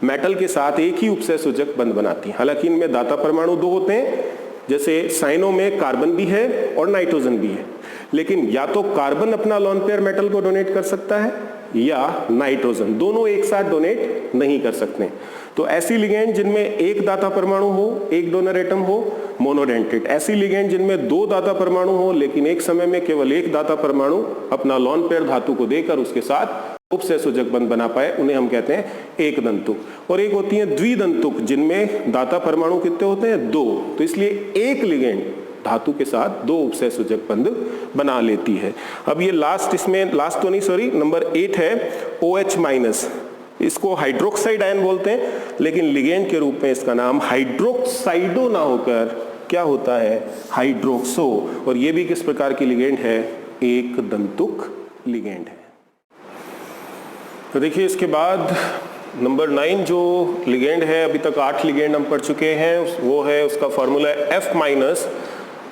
मेटल के साथ एक ही उपसहसंयोजक बंध बनाती है। हालांकि इनमें दाता परमाणु दो होते हैं, जैसे साइनो में कार्बन भी है और नाइट्रोजन भी है, लेकिन या तो कार्बन अपना लोन पेयर मेटल को डोनेट कर सकता है या नाइट्रोजन, दोनों एक साथ डोनेट नहीं कर सकते। तो ऐसी लिगेंड जिनमें एक दाता परमाणु हो, एक डोनर एटम हो, मोनोडेंटेट। ऐसी लिगेंड जिनमें दो दाता परमाणु हो लेकिन एक समय में केवल एक दाता परमाणु अपना लोन पेयर धातु को देकर उसके साथ उपसहसंयोजक बंध बना पाए, उन्हें हम कहते हैं एक दंतुक। और एक होती है द्विदंतुक, जिनमें दाता परमाणु कितने होते हैं? दो। तो इसलिए एक लिगेंड धातु के साथ दो उपसहसंयोजक बंध बना लेती है। अब ये लास्ट, इसमें लास्ट तो नहीं, सॉरी, नंबर 8 है OH-। इसको हाइड्रोक्साइड आयन बोलते हैं, लेकिन लिगेंड के रूप में इसका नाम हाइड्रोक्साइडो ना होकर क्या होता है? हाइड्रोक्सो। और ये भी किस प्रकार की लिगेंड है? एक दंतुक लिगेंड है। तो देखिए इसके बाद नंबर 9 जो लिगेंड है, अभी तक 8 लिगेंड हम पढ़ चुके हैं, वो है, उसका फॉर्मूला है F-,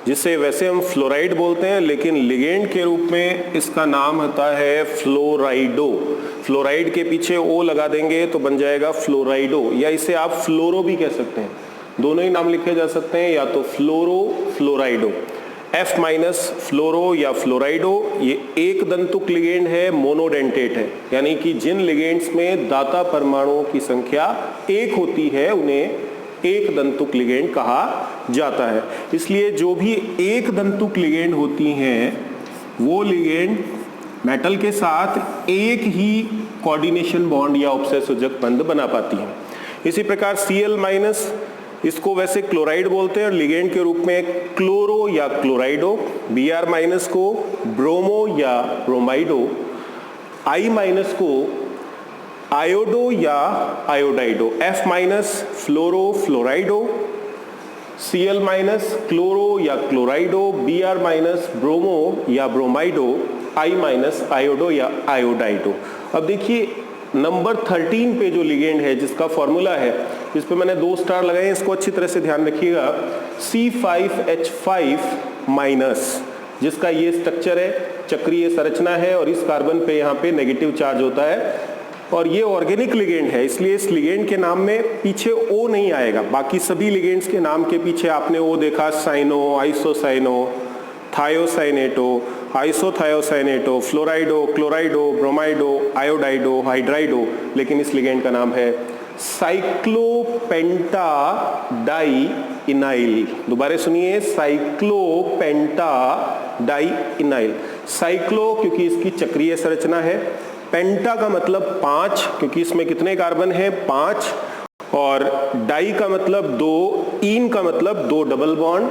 जिसे वैसे हम फ्लोराइड बोलते हैं, लेकिन लिगेंड के रूप में इसका नाम होता है फ्लोराइडो। फ्लोराइड के पीछे O लगा देंगे तो बन जाएगा फ्लोराइडो, या इसे आप फ्लोरो भी कह सकते हैं, दोनों ही नाम लिखे जा सकते हैं, या तो फ्लोरो, फ्लोराइडो। F- फ्लोरो या फ्लोराइडो, ये एक दंतुक लिगेंड है, मोनोडेंटेट है, यानी कि जिन लिगेंड्स में दाता परमाणुओं की संख्या एक होती है उन्हें एक दंतुक लिगेंड कहा जाता है। इसलिए जो भी एक दंतुक लिगेंड होती हैं वो लिगेंड मेटल के साथ एक ही कोऑर्डिनेशन बॉन्ड या उपसहसंयोजक बंध बना पाती हैं। इसी प्रकार Cl-, इसको वैसे क्लोराइड बोलते हैं और लिगेंड के रूप में क्लोरो या क्लोराइडो, Br- को ब्रोमो या ब्रोमाइडो, I- को आयोडो या आयोडाइडो, F- फ्लोरो फ्लोराइडो, Cl- क्लोरो या क्लोराइडो, Br- ब्रोमो या ब्रोमाइडो, I- आयोडो या आयोडाइडो। अब देखिए नंबर 13 पे जो लिगेंड है जिसका फॉर्मूला है, इस पे मैंने 2 स्टार लगाए हैं, इसको अच्छी तरह से ध्यान रखिएगा, C5H5-, जिसका ये स्ट्रक्चर है, चक्रीय संरचना है, और इस कार्बन पे यहाँ पे नेगेटिव चार्ज होता है, और ये ऑर्गेनिक लिगेंड है, इसलिए इस लिगेंड के नाम में पीछे O नहीं आएगा। बाकी सभी लिगेंड्स के नाम के पीछे आपने O देखा, साइनो, आइसोसाइनो, थायोसाइनेटो, आइसोथायोसाइनेटो, फ्लोराइडो, क्लोराइडो, ब्रोमाइडो, आयोडाइडो, हाइड्राइडो, लेकिन इस लिगेंड का नाम है साइक्लोपेंटाडाइइनाइल। दोबारा सुनिए, साइक्लोपेंटाडाइइनाइल। साइक्लो क्योंकि इसकी चक्रीय संरचना है, पेंटा का मतलब 5 क्योंकि इसमें कितने कार्बन हैं 5, और डाई का मतलब 2, इन का मतलब 2 डबल बॉन्ड,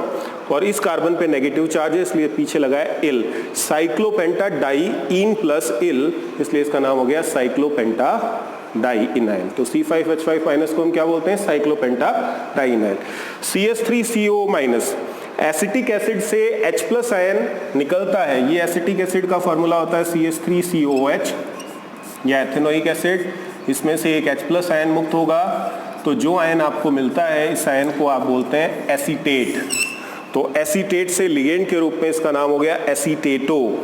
और इस कार्बन पे नेगेटिव चार्ज है इसलिए पीछे लगा है इल। साइक्लोपेंटाडाई इन प्लस इल, इसलिए इसका नाम हो गया साइक्लोपेंटाडाइइनाइल। तो C5H5- को हम क्या बोलते हैं, साइक्लोपेंटाडाइइनाइल। CH3CO- एसिटिक एसिड से H+ आयन निकलता है, ये एसिटिक एसिड का फॉर्मूला होता है CH3COOH या एथेनोइक एसिड, इसमें से एक H+ आयन मुक्त होगा, तो जो आयन आपको मिलता है इस आयन को आप बोलते हैं एसीटेट। तो एसीटेट से लिगेंड के रूप में इसका नाम हो गया एसीटेटो।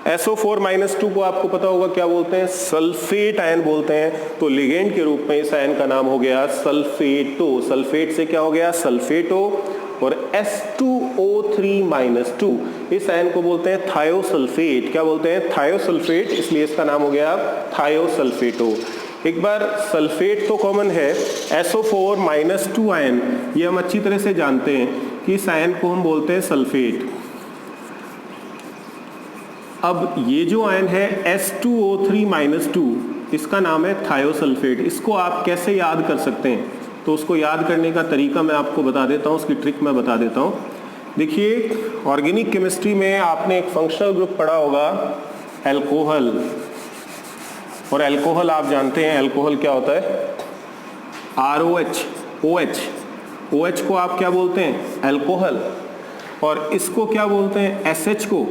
SO4- को आपको पता होगा क्या बोलते हैं, सल्फेट आयन बोलते हैं, तो लिगेंड के रूप में इस आयन का नाम हो गया सल्फेटो। सल्फेट से क्या हो गया, सल्फेटो। और S2O3- इस आयन को बोलते हैं थायोसल्फेट। क्या बोलते हैं, थायोसल्फेट, इसलिए इसका नाम हो गया थायोसल्फेटो। एक बार सल्फेट तो कॉमन है, SO4- आयन ये हम अच्छी तरह से जानते हैं कि इस आयन को हम बोलते हैं सल्फेट। अब ये जो आयन है S2O3- इसका नाम है थायोसल्फेट। इसको आप कैसे याद कर सकते हैं, तो उसको याद करने का तरीका मैं आपको बता देता हूँ, उसकी ट्रिक मैं बता देता हूँ। देखिए, ऑर्गेनिक केमिस्ट्री में आपने एक फंक्शनल ग्रुप पढ़ा होगा एल्कोहल, और एल्कोहल आप जानते हैं एल्कोहल क्या होता है, ROH, OH। OH को आप क्या बोलते हैं, एल्कोहल, और इसको क्या बोलते हैं, SH को,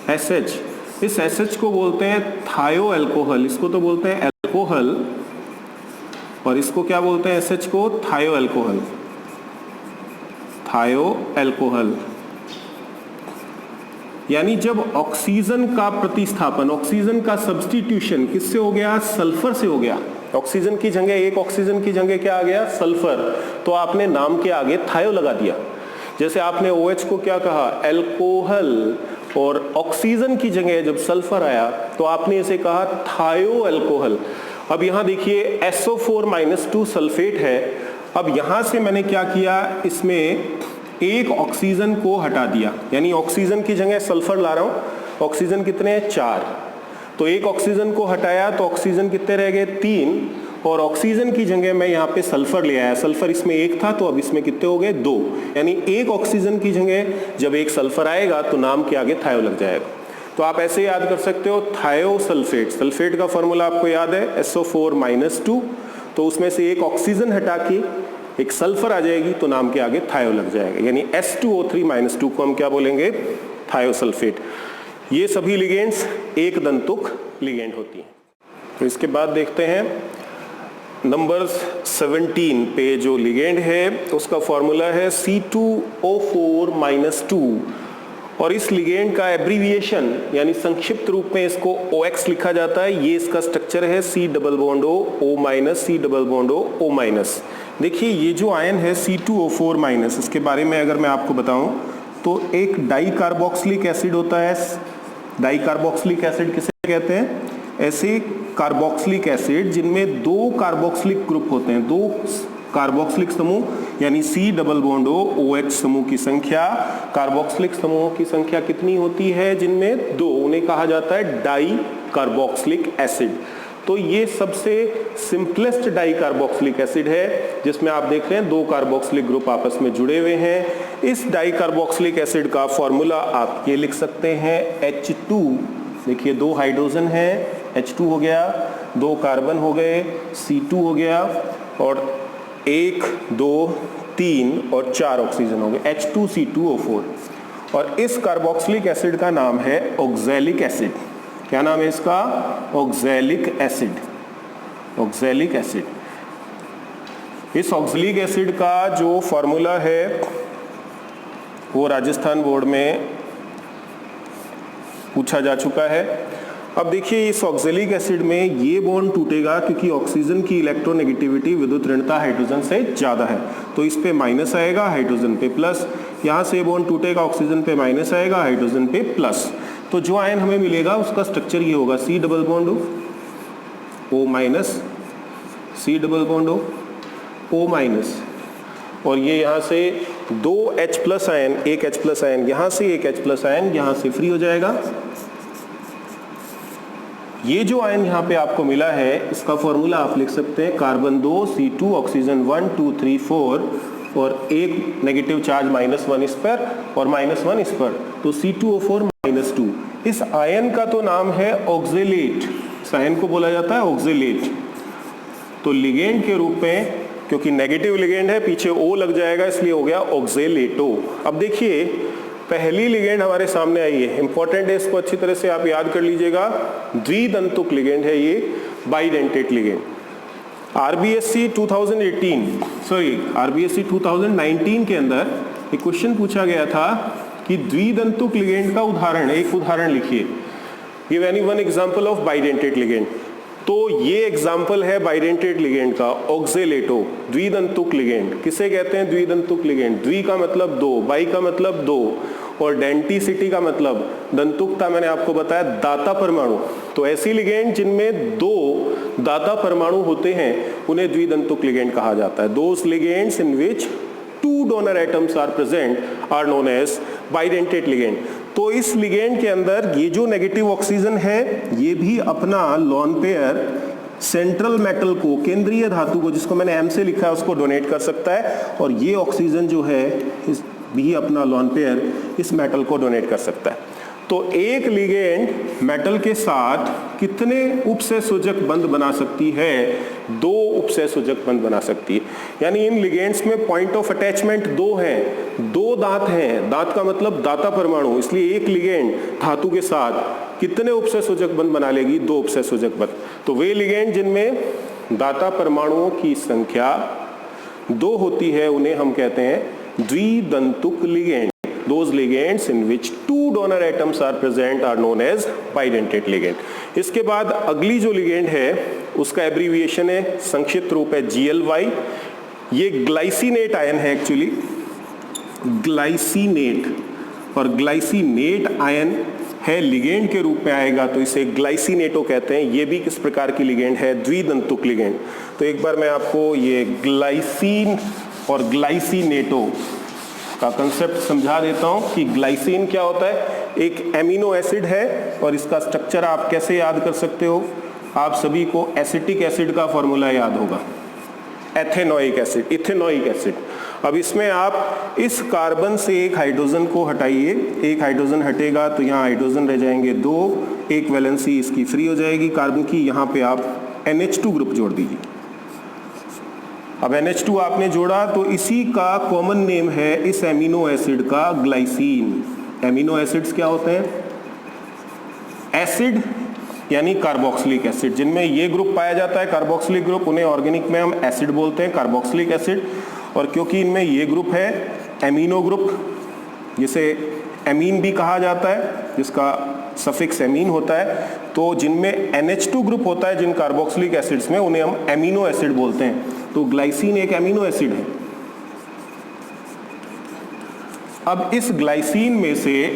SH। इस SH को बोलते हैं थायो एल्कोहल, इसको तो बोलते हैं एल्कोहल, और इसको क्या बोलते हैं, SH को थायो एल्कोहल, थायो एल्कोहल। यानी जब ऑक्सीजन का प्रतिस्थापन, ऑक्सीजन का सब्स्टिट्यूशन किससे हो गया, सल्फर से हो गया। ऑक्सीजन की जगह, एक ऑक्सीजन की जगह क्या आ गया, सल्फर, तो आपने नाम के आगे थायो लगा दिया। जैसे आपने OH को क्या कहा, एल्कोहल, और ऑक्सीजन की जगह जब सल्फर आया तो आपने इसे कहा थायो एल्कोहल। अब यहां देखिए SO4- सल्फेट है। अब यहां से मैंने क्या किया, इसमें एक ऑक्सीजन को हटा दिया, यानी ऑक्सीजन की जगह सल्फर ला रहा हूं। ऑक्सीजन कितने हैं, 4, तो एक ऑक्सीजन को हटाया तो ऑक्सीजन कितने रह गए, 3, और ऑक्सीजन की जगह मैं यहाँ पे सल्फर ले आया। सल्फर इसमें एक था तो अब इसमें कितने हो गए, 2, यानी एक ऑक्सीजन की जगह जब एक सल्फर आएगा तो नाम के आगे थायो लग जाएगा। तो आप ऐसे याद कर सकते हो, थायोसल्फेट, सल्फेट का फॉर्मूला आपको याद है SO4- तो उसमें से एक ऑक्सीजन हटा के एक सल्फर आ जाएगी तो नाम के आगे थायो लग जाएगा, यानी S2O3- को हम क्या बोलेंगे, थायोसल्फेट। ये सभी लिगेंड्स एक दंतुक लिगेंड होती हैं। तो इसके बाद देखते हैं नंबर 17 पे जो लिगेंड है उसका फॉर्मूला है C2O4- और इस लिगेंड का एब्रीविएशन यानी संक्षिप्त रूप में इसको OX लिखा जाता है। ये इसका स्ट्रक्चर है C++O, C++O-O-। देखिए, ये जो आयन है C2O4-, इसके बारे में अगर मैं आपको बताऊं तो एक डाई कार्बोक्सिलिक एसिड होता है। डाई कार्बोक्सिलिक एसिड किसे कहते हैं, ऐसे कार्बोक्सिलिक एसिड जिनमें 2 कार्बोक्सिलिक ग्रुप होते हैं, 2 कार्बोक्सिलिक समूह, यानी C++OOH समूह की संख्या, कार्बोक्सिलिक समूहों की संख्या कितनी होती है, जिनमें 2, उन्हें कहा जाता है डाई कार्बोक्सिलिक एसिड। तो ये सबसे सिंपलेस्ट डाई कार्बोक्सिलिक एसिड है, जिसमें आप देख रहे हैं 2 कार्बोक्सिलिक ग्रुप आपस में जुड़े हुए हैं। इस डाई कार्बोक्सिलिक एसिड का फॉर्मूला आप ये लिख सकते हैं H2। देखिए, 2 हाइड्रोजन है, H2 हो गया, 2 कार्बन हो गए, C2 हो गया, और 1, 2, 3 और 4 ऑक्सीजन हो गए, H2C2O4। और इस कार्बोक्सिलिक एसिड का नाम है ऑक्सैलिक एसिड। क्या नाम है इसका, ऑक्सैलिक एसिड, ऑक्सैलिक एसिड। इस ऑक्सैलिक एसिड का जो फॉर्मूला है वो राजस्थान बोर्ड में पूछा जा चुका है। अब देखिए, इस ऑक्सैलिक एसिड में ये बॉन्ड टूटेगा क्योंकि ऑक्सीजन की इलेक्ट्रोनेगेटिविटी विद्युत ऋणता हाइड्रोजन से ज्यादा है, तो इस पे माइनस आएगा, हाइड्रोजन पे प्लस। यहाँ से बॉन्ड टूटेगा, ऑक्सीजन पे माइनस आएगा, हाइड्रोजन पे प्लस। तो जो आयन हमें मिलेगा उसका स्ट्रक्चर ये होगा, C double bond O minus, C double bond O minus, और ये यहाँ से 2 H प्लस आयन, एक H प्लस आयन यहाँ से, एक H प्लस आयन यहाँ से फ्री हो जाएगा। ये जो आयन यहाँ पे आपको मिला है इसका फॉर्मूला आप लिख सकते हैं कार्बन 2 C2 ऑक्सीजन 1 2 3 4 और एक नेगेटिव चार्ज -1 इस पर और -1 इस पर, तो C2O4 -2। इस आयन का तो नाम है ऑक्जेलेट, इस आयन को बोला जाता है ऑक्जेलेट। तो लिगेंड के रूप में, क्योंकि नेगेटिव लिगेंड है, पीछे O लग जाएगा, इसलिए हो गया ऑक्जेलेटो। अब देखिए पहली लिगेंड हमारे सामने आई है, इंपॉर्टेंट है, इसको अच्छी तरह से आप याद कर लीजिएगा। द्विदंतुक लिगेंड है ये, बाइडेंटेट लिगेंड। आरबीएससी 2019 के अंदर एक क्वेश्चन पूछा गया था कि द्विदंतुक लिगेंड का उदाहरण, एक उदाहरण लिखिए, give any one example of bidentate ligand. तो ये एग्जाम्पल है बाइडेंटेट लिगेंड का, ऑक्जेलेटो, द्विदंतुक लिगेंड। किसे कहते हैं द्विदंतुक लिगेंड? द्वि का मतलब दो, बाई का मतलब दो, और डेंटिसिटी का मतलब, दंतुकता मैंने आपको बताया, दाता परमाणु। तो ऐसी लिगेंड जिनमें दो दाता परमाणु होते हैं उन्हें द्विदंतुक लिगेंड कहा जाता है। Those ligands in which 2 donor atoms are present are known as bidentate ligand। तो इस लिगेंड के अंदर ये जो नेगेटिव ऑक्सीजन है ये भी अपना लॉन पेयर सेंट्रल मेटल को, केंद्रीय धातु को, जिसको मैंने M से लिखा है, उसको डोनेट कर सकता है, और ये ऑक्सीजन जो है इस भी अपना लॉन पेयर इस मेटल को डोनेट कर सकता है। तो एक लिगेंड मेटल के साथ कितने उपसहसंयोजक बंध बना सकती है? 2 उपसहसंयोजक बंध बना सकती है। यानी इन लिगेंड्स में पॉइंट ऑफ अटैचमेंट 2 हैं, 2 दांत हैं, दांत का मतलब दाता परमाणु, इसलिए एक लिगेंड धातु के साथ कितने उपसहसंयोजक बंध बना लेगी? 2 उपसहसंयोजक बंध। तो वे लिगेंड जिनमें दाता परमाणुओं की संख्या 2 होती है उन्हें हम कहते हैं द्विदंतुक ligand. Those ligands in which 2 donor atoms are present are known as bidentate ligand। इसके बाद अगली जो लिगेंड है उसका एब्रीविएशन है, संक्षिप्त रूप है GLY। ये ग्लाइसिनेट आयन है, एक्चुअली ग्लाइसिनेट, और ग्लाइसिनेट आयन है, लिगेंड के रूप में आएगा तो इसे ग्लाइसिनेटो कहते हैं। ये भी किस प्रकार की लिगेंड है? द्विदंतुक लिगेंड। तो एक बार मैं आपको ये ग्लाइसिन और ग्लाइसिनेटो का कंसेप्ट समझा देता हूं कि ग्लाइसिन क्या होता है। एक एमिनो एसिड है और इसका स्ट्रक्चर आप कैसे याद कर सकते हो? आप सभी को एसिटिक एसिड का फॉर्मूला याद होगा, एथेनोइक एसिड, इथेनोइक एसिड। अब इसमें आप इस कार्बन से एक हाइड्रोजन को हटाइए, एक हाइड्रोजन हटेगा तो यहाँ हाइड्रोजन रह जाएंगे 2, एक वैलेंसी इसकी फ्री हो जाएगी कार्बन की, यहाँ पे आप NH2 ग्रुप जोड़ दीजिए। अब NH2 आपने जोड़ा तो इसी का कॉमन नेम है इस एमिनो एसिड का ग्लाइसिन। एमिनो एसिड्स क्या होते हैं? एसिड यानी कार्बोक्सिलिक एसिड, जिनमें ये ग्रुप पाया जाता है कार्बोक्सिलिक ग्रुप, उन्हें ऑर्गेनिक में हम एसिड बोलते हैं, कार्बोक्सिलिक एसिड। और क्योंकि इनमें ये ग्रुप है एमिनो ग्रुप, जिसे एमीन भी कहा जाता है, जिसका सफिक्स एमीन होता है, तो जिनमें NH2 ग्रुप होता है जिन कार्बोक्सिलिक एसिड्स में, उन्हें हम एमिनो एसिड बोलते हैं। तो ग्लाइसिन एक एमिनो एसिड है। अब इस ग्लाइसिन में से,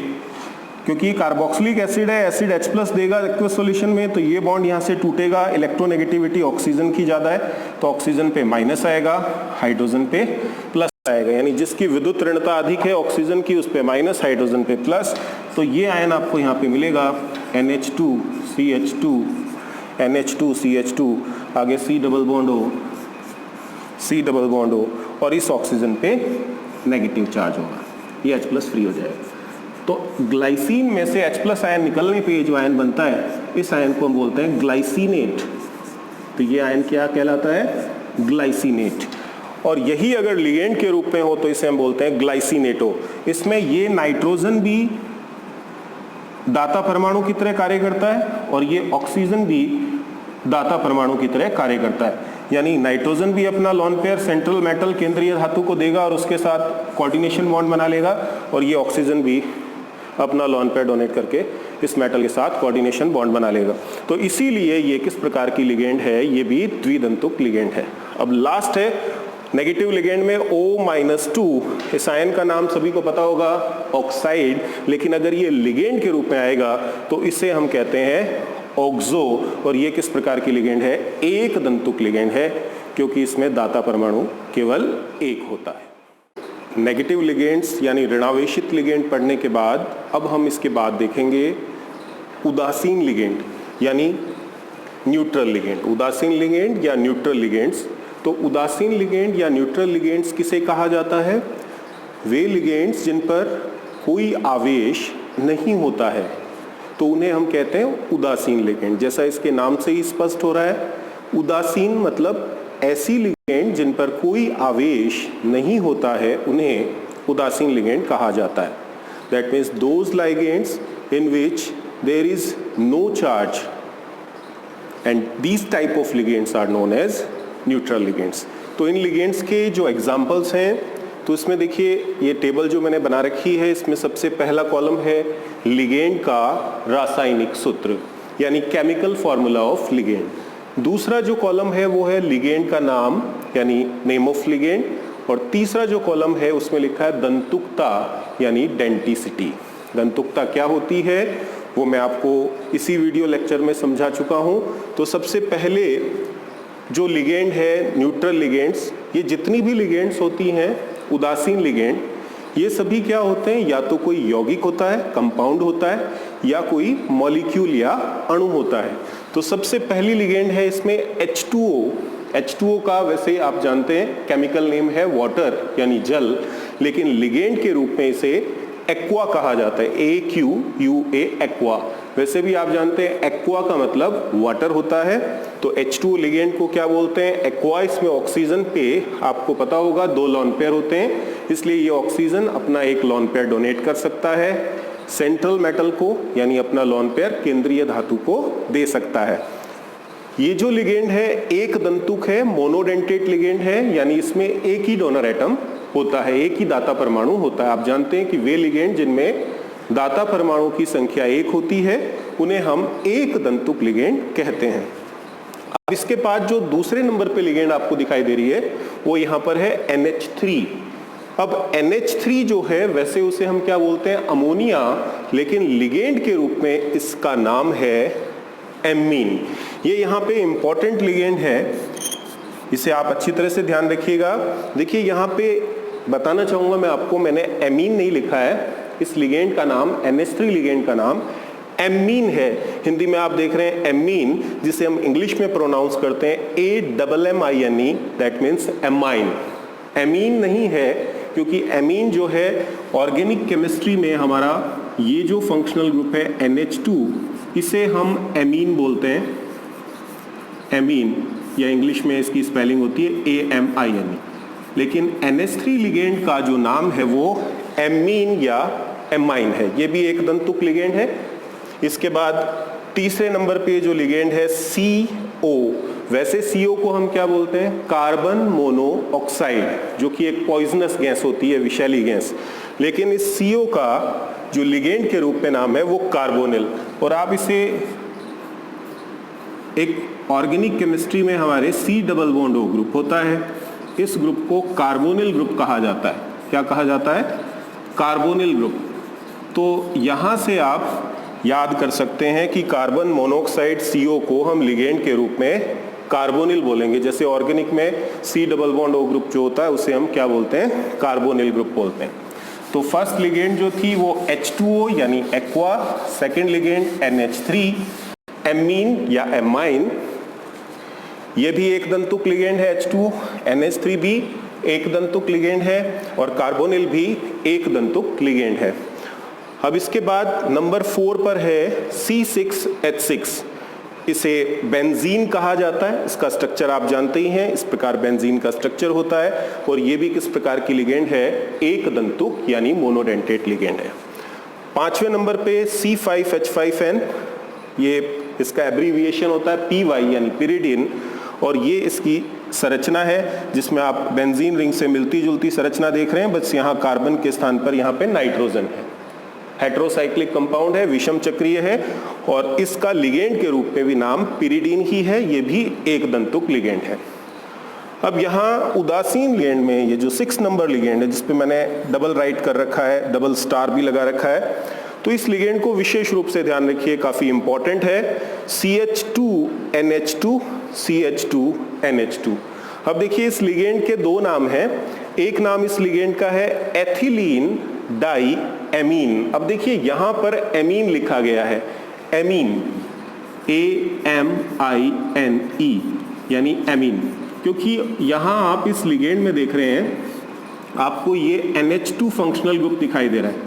क्योंकि कार्बोक्सिलिक एसिड है, एसिड H+ देगा एक्वस सॉल्यूशन में, तो ये बॉन्ड यहां से टूटेगा, इलेक्ट्रोनेगेटिविटी ऑक्सीजन की ज्यादा है तो ऑक्सीजन पे माइनस आएगा, हाइड्रोजन पे प्लस आएगा। यानी जिसकी विद्युत ऋणता अधिक है ऑक्सीजन की, उस पे माइनस, हाइड्रोजन पे प्लस। तो ये आयन आपको यहाँ पे मिलेगा NH2CH2, NH2CH2, आगे C double bond O, C double bond O, और इस ऑक्सीजन पे नेगेटिव चार्ज होगा, ये H+ फ्री हो जाएगा। तो ग्लाइसिन में से H+ आयन निकलने पे जो आयन बनता है, इस आयन को हम बोलते हैं ग्लाइसिनेट। तो ये आयन क्या कहलाता है? ग्लाइसिनेट। और यही अगर लिगेंड के रूप में हो तो इसे हम बोलते हैं ग्लाइसिनेटो। इसमें ये नाइट्रोजन भी दाता परमाणु की तरह कार्य करता है और ये ऑक्सीजन भी दाता परमाणु की तरह कार्य करता है। यानी नाइट्रोजन भी अपना लॉन पेयर सेंट्रल मेटल केंद्रीय धातु को देगा और उसके साथ कोऑर्डिनेशन बॉन्ड बना लेगा, और ये ऑक्सीजन भी अपना लॉन पेयर डोनेट करके इस मेटल के साथ कोऑर्डिनेशन बॉन्ड बना लेगा। तो इसीलिए ये किस प्रकार की लिगेंड है? ये भी द्विदंतुक लिगेंड है। अब लास्ट है नेगेटिव लिगेंड में O-2, इस आयन का नाम सभी को पता होगा ऑक्साइड, लेकिन अगर ये लिगेंड के रूप में आएगा तो इसे हम कहते हैं ऑक्सो। और ये किस प्रकार की लिगेंड है? एक दंतुक लिगेंड है, क्योंकि इसमें दाता परमाणु केवल एक होता है। नेगेटिव लिगेंड्स यानी ऋणावेशित लिगेंड पढ़ने के बाद अब हम इसके बाद देखेंगे उदासीन लिगेंड यानी न्यूट्रल लिगेंड। उदासीन लिगेंड या न्यूट्रल लिगेंड्स। तो उदासीन लिगेंड या न्यूट्रल लिगेंड्स किसे कहा जाता है? वे लिगेंड्स जिन पर कोई आवेश नहीं होता है, तो उन्हें हम कहते हैं उदासीन लिगेंड। जैसा इसके नाम से ही स्पष्ट हो रहा है, उदासीन मतलब ऐसी लिगेंड जिन पर कोई आवेश नहीं होता है, उन्हें उदासीन लिगेंड कहा जाता है। That means those ligands in which there is no charge, and these type of ligands are known as neutral ligands. तो इन लिगेंड्स के जो एग्जाम्पल्स हैं, तो इसमें देखिए ये टेबल जो मैंने बना रखी है, इसमें सबसे पहला कॉलम है लिगेंड का रासायनिक सूत्र यानी केमिकल फॉर्मूला ऑफ लिगेंड। दूसरा जो कॉलम है वो है लिगेंड का नाम यानी नेम ऑफ लिगेंड। और तीसरा जो कॉलम है उसमें लिखा है दंतुकता यानी डेंटिसिटी। दंतुकता क्या होती है वो मैं आपको इसी वीडियो लेक्चर में समझा चुका हूं। तो सबसे पहले जो लिगेंड है न्यूट्रल लिगेंड्स, ये जितनी भी लिगेंड्स होती हैं उदासीन लिगेंड, ये सभी क्या होते हैं? या तो कोई यौगिक होता है, कंपाउंड होता है, या कोई मॉलिक्यूल या अणु होता है। तो सबसे पहली लिगेंड है इसमें H2O। H2O का वैसे आप जानते हैं केमिकल नेम है वाटर यानी जल, लेकिन लिगेंड के रूप में इसे एक्वा कहा जाता है, AQUA एक्वा। वैसे भी आप जानते हैं एक्वा का मतलब वाटर होता है। तो H2O लिगेंड को क्या बोलते हैं? एक्वा। इसमें ऑक्सीजन पे आपको पता होगा 2 लोन पेयर होते हैं, इसलिए ये ऑक्सीजन अपना एक लोन पेयर डोनेट कर सकता है सेंट्रल मेटल को, यानी अपना लोन पेयर केंद्रीय धातु को दे सकता है। ये जो लिगेंड है एक दंतुक है, मोनोडेंटेट लिगेंड है, यानी इसमें एक ही डोनर एटम होता है, एक ही दाता परमाणु होता है। आप जानते हैं कि वे लिगेंड जिनमें दाता परमाणु की संख्या 1 होती है उन्हें हम एक दंतुक लिगेंड कहते हैं। अब इसके बाद जो दूसरे नंबर पे लिगेंड आपको दिखाई दे रही है वो यहाँ पर है NH3। अब NH3 जो है वैसे उसे हम क्या बोलते हैं? अमोनिया, लेकिन लिगेंड के रूप में इसका नाम है एमीन। ये यहाँ पे इंपॉर्टेंट लिगेंड है, इसे आप अच्छी तरह से ध्यान रखिएगा। देखिए यहाँ पे बताना चाहूंगा मैं आपको, मैंने एमीन नहीं लिखा है, इस लिगेंड का नाम NH3 लिगेंड का नाम एमीन है। हिंदी में आप देख रहे हैं एमीन, जिसे हम इंग्लिश में प्रोनाउंस करते हैं AMMINE, that means amine. Amine नहीं है, क्योंकि एमीन जो है ऑर्गेनिक केमिस्ट्री में हमारा ये जो फंक्शनल ग्रुप है NH2, इसे हम एमीन बोलते हैं, एमीन, या इंग्लिश में इसकी स्पेलिंग होती है AMINE। लेकिन NH3 लिगेंड का जो नाम है वो एमीन या एमाइन है। ये भी एक दंतुक लिगेंड है। इसके बाद तीसरे नंबर पे जो लिगेंड है CO। वैसे CO को हम क्या बोलते हैं? कार्बन मोनोऑक्साइड, जो कि एक पॉइजनस गैस होती है, विषैली गैस। लेकिन इस CO का जो लिगेंड के रूप में नाम है वो कार्बोनिल। और आप इसे एक ऑर्गेनिक केमिस्ट्री में हमारे C double bond O group होता है, इस ग्रुप को कार्बोनिल ग्रुप कहा जाता है। क्या कहा जाता है? Carbonyl group. तो यहां से आप याद कर सकते हैं कि कार्बन मोनोऑक्साइड CO को हम लिगेंड के रूप में कार्बोनिल बोलेंगे। जैसे ऑर्गेनिक में C double bond O group जो होता है उसे हम क्या बोलते हैं? कार्बोनिल ग्रुप बोलते हैं। तो फर्स्ट लिगेंड जो थी वो H2O यानी aqua, second ligand NH3 amine या एमाइन, ये भी एक दंतुक लिगेंड है H2O, NH3 भी एक दंतुक लिगेंड है, और कार्बोनिल भी एक दंतुक लिगेंड है। अब इसके बाद नंबर 4 पर है C6H6। इसे बेंजीन कहा जाता है। इसका स्ट्रक्चर आप जानते ही हैं, इस प्रकार बेंजीन का स्ट्रक्चर होता है। और ये भी किस प्रकार की लिगेंड है? एक दंतुक यानी मोनोडेंटेट लिगेंड है। 5वें नंबर पे C5H5N, ये इसका एब्रीविएशन होता है PY यानी पिरिडिन, और ये इसकी संरचना है जिसमें आप बेंजीन रिंग से मिलती जुलती संरचना देख रहे हैं, बस यहाँ कार्बन के स्थान पर यहाँ पे नाइट्रोजन है। हेट्रोसाइक्लिक कंपाउंड है, विषम चक्रीय है, और इसका लिगेंड के रूप में भी नाम पिरिडीन ही है। ये भी एक दंतुक लिगेंड है। अब यहाँ उदासीन लिगेंड में ये जो 6 नंबर लिगेंड है जिसपे मैंने डबल राइट कर रखा है, डबल स्टार भी लगा रखा है, तो इस लिगेंड को विशेष रूप से ध्यान रखिए, काफी इंपॉर्टेंट है, CH2NH2 CH2NH2। अब देखिए इस लिगेंड के दो नाम हैं, एक नाम इस लिगेंड का है एथिलीन डाई एमीन। अब देखिए यहां पर एमीन लिखा गया है, एमीन AMINE यानी एमीन, क्योंकि यहां आप इस लिगेंड में देख रहे हैं आपको ये NH2 फंक्शनल ग्रुप दिखाई दे रहा है,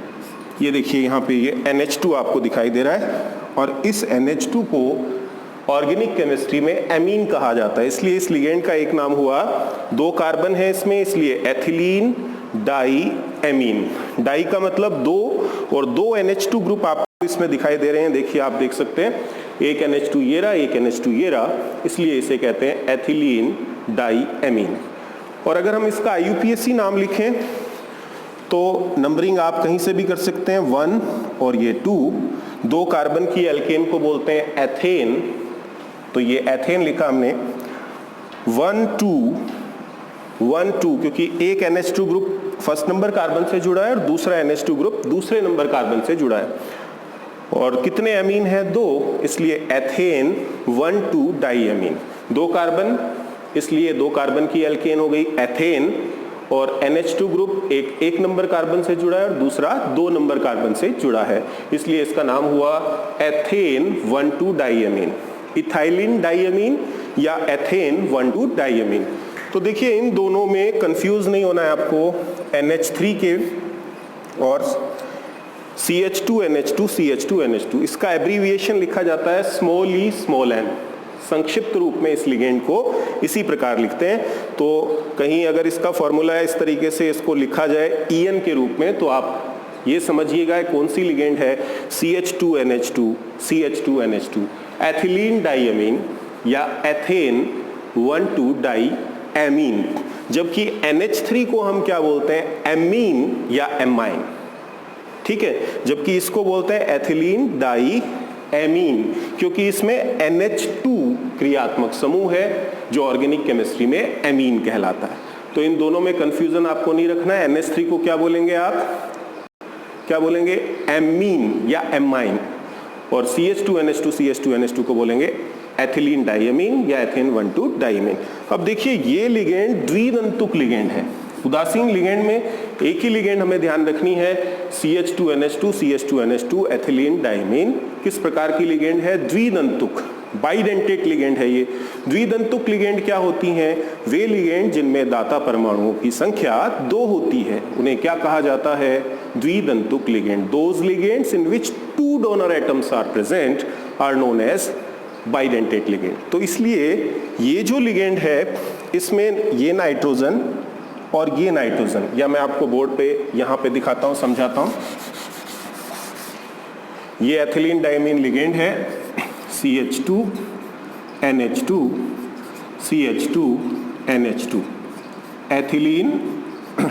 ये देखिए यहाँ पे ये NH2 आपको दिखाई दे रहा है, और इस NH2 को ऑर्गेनिक केमिस्ट्री में एमीन कहा जाता है। इसलिए इस लिगेंड का एक नाम हुआ, 2 कार्बन है इसमें, इसलिए एथिलीन डाई एमीन। डाई का मतलब 2 और 2 NH2 ग्रुप आपको इसमें दिखाई दे रहे हैं, देखिए आप देख सकते हैं, एक NH2 ये रहा, एक NH2 ये रहा, इसलिए इसे कहते हैं एथिलीन डाई एमीन। और अगर हम इसका IUPAC नाम लिखें तो नंबरिंग आप कहीं से भी कर सकते हैं, 1 और ये 2, 2 कार्बन की एल्केन को बोलते हैं एथेन, तो ये एथेन लिखा हमने, 1 2 क्योंकि एक NH2 group first number carbon से जुड़ा है और दूसरा NH2 ग्रुप दूसरे नंबर कार्बन से जुड़ा है, और कितने एमीन है, 2, इसलिए एथेन 1 2 डाई एमीन। 2 कार्बन, इसलिए 2 कार्बन की एल्केन हो गई एथेन, और NH2 ग्रुप एक नंबर कार्बन से जुड़ा है और दूसरा 2 नंबर कार्बन से जुड़ा है, इसलिए इसका नाम हुआ एथेन 1 2 डाईएमीन, इथाइलिन डाईएमीन या एथेन 1 2 डाईएमीन। तो देखिए इन दोनों में कंफ्यूज नहीं होना है आपको, NH3 के और CH2NH2 CH2NH2, इसका एब्रीविएशन लिखा जाता है स्मॉल ई स्मॉल एन, संक्षिप्त रूप में इस लिगेंड को इसी प्रकार लिखते हैं। तो कहीं अगर इसका फॉर्मूला है इस तरीके से इसको लिखा जाए EN के रूप में, तो आप ये समझिएगा कौन सी लिगेंड है, CH2NH2 CH2NH2, एथिलीन डाईएमीन या एथेन 1 2 डाई एमीन। जबकि NH3 को हम क्या बोलते हैं, एमीन या एमाइन, ठीक है, जबकि इसको बोलते हैं एथिलीन डाई एमीन, क्योंकि इसमें NH2 क्रियात्मक समूह है जो ऑर्गेनिक केमिस्ट्री में एमीन कहलाता है। तो इन दोनों में कंफ्यूजन आपको नहीं रखना है। NH3 को क्या बोलेंगे आप, क्या बोलेंगे, एमीन या एमाइन, और CH2NH2 CH2NH2 को बोलेंगे एथिलीन डाईएमीन या एथेन 1 2 डाईएमीन। अब देखिए ये लिगेंड द्विदंतुक लिगेंड है। उदासीन लिगेंड में एक ही लिगेंड हमें ध्यान रखनी है, CH2NH2 CH2NH2 एथिलीन डाईमीन। किस प्रकार की लिगेंड है, द्विदंतुक, बाइडेंटेट लिगेंड है ये। द्विदंतुक लिगेंड क्या होती हैं, वे लिगेंड जिनमें दाता परमाणुओं की संख्या 2 होती है, उन्हें क्या कहा जाता है, द्विदंतुक ligand. Those ligands in which 2 donor atoms are present are known as bidentate ligand. तो इसलिए ये जो लिगेंड है इसमें ये नाइट्रोजन और ये नाइट्रोजन, या मैं आपको बोर्ड पे यहां पे दिखाता हूं, समझाता हूं। ये एथिलीन डाईमीन लिगेंड है, CH2NH2 CH2NH2, एथिलीन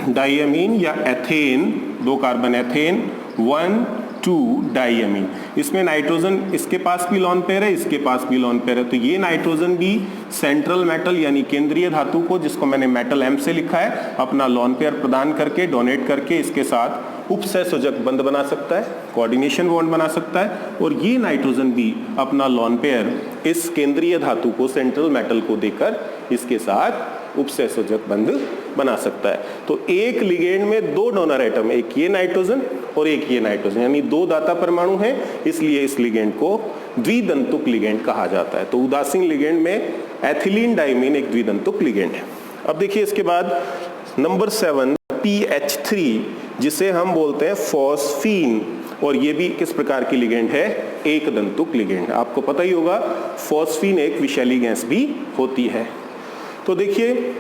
डाईएमीन या एथेन, 2 कार्बन एथेन 1 2 डाईएमीन। इसमें नाइट्रोजन, इसके पास भी लॉन पेयर है, इसके पास भी लॉन पेयर है, तो ये नाइट्रोजन भी सेंट्रल मेटल यानी केंद्रीय धातु को, जिसको मैंने मेटल M से लिखा है, अपना लॉन पेयर प्रदान करके, डोनेट करके इसके साथ उपसहसंयोजक बंध बना सकता है, कोऑर्डिनेशन बॉन्ड बना सकता है, और ये नाइट्रोजन भी अपना लॉन पेयर इस केंद्रीय धातु को, सेंट्रल मेटल को देकर इसके साथ उपसहसंयोजक बंध बना सकता है। तो एक लिगेंड में 2 डोनर एटम, एक ये नाइट्रोजन और एक ये नाइट्रोजन, यानी 2 दाता परमाणु हैं, इसलिए इस लिगेंड को द्विदंतुक लिगेंड कहा जाता है। तो उदासीन लिगेंड में एथिलीन डाईमीन एक द्विदंतुक लिगेंड है। अब देखिए इसके बाद नंबर 7 PH3, जिसे हम बोलते हैं फॉस्फीन, और ये भी किस प्रकार की लिगेंड है, एक दंतुक लिगेंड। आपको पता ही होगा फॉस्फीन एक विषैली गैस भी होती है। तो देखिए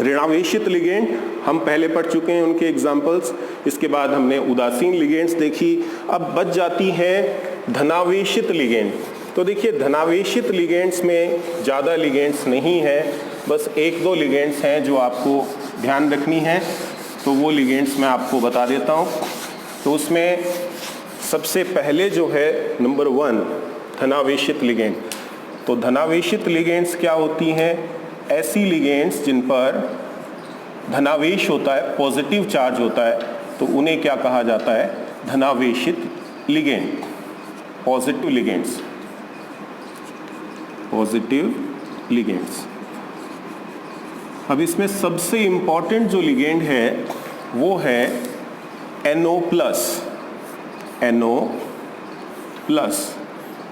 ऋणावेशित लिगेंड हम पहले पढ़ चुके हैं, उनके एग्जाम्पल्स। इसके बाद हमने उदासीन लिगेंड्स देखी। अब बच जाती हैं धनावेशित लिगेंड। तो देखिए धनावेशित लिगेंड्स में ज़्यादा लिगेंड्स नहीं है, बस 1-2 लिगेंड्स हैं जो आपको ध्यान रखनी है। तो वो लिगेंड्स मैं आपको बता देता हूँ। तो उसमें सबसे पहले जो है नंबर 1 धनावेशित लिगेंड। तो धनावेशित लिगेंड्स क्या होती हैं, ऐसी लिगेंड्स जिन पर धनावेश होता है, पॉजिटिव चार्ज होता है, तो उन्हें क्या कहा जाता है? धनावेशित ligand, positive ligands, positive ligands. अब इसमें सबसे इंपॉर्टेंट जो लिगेंड है वो है NO+,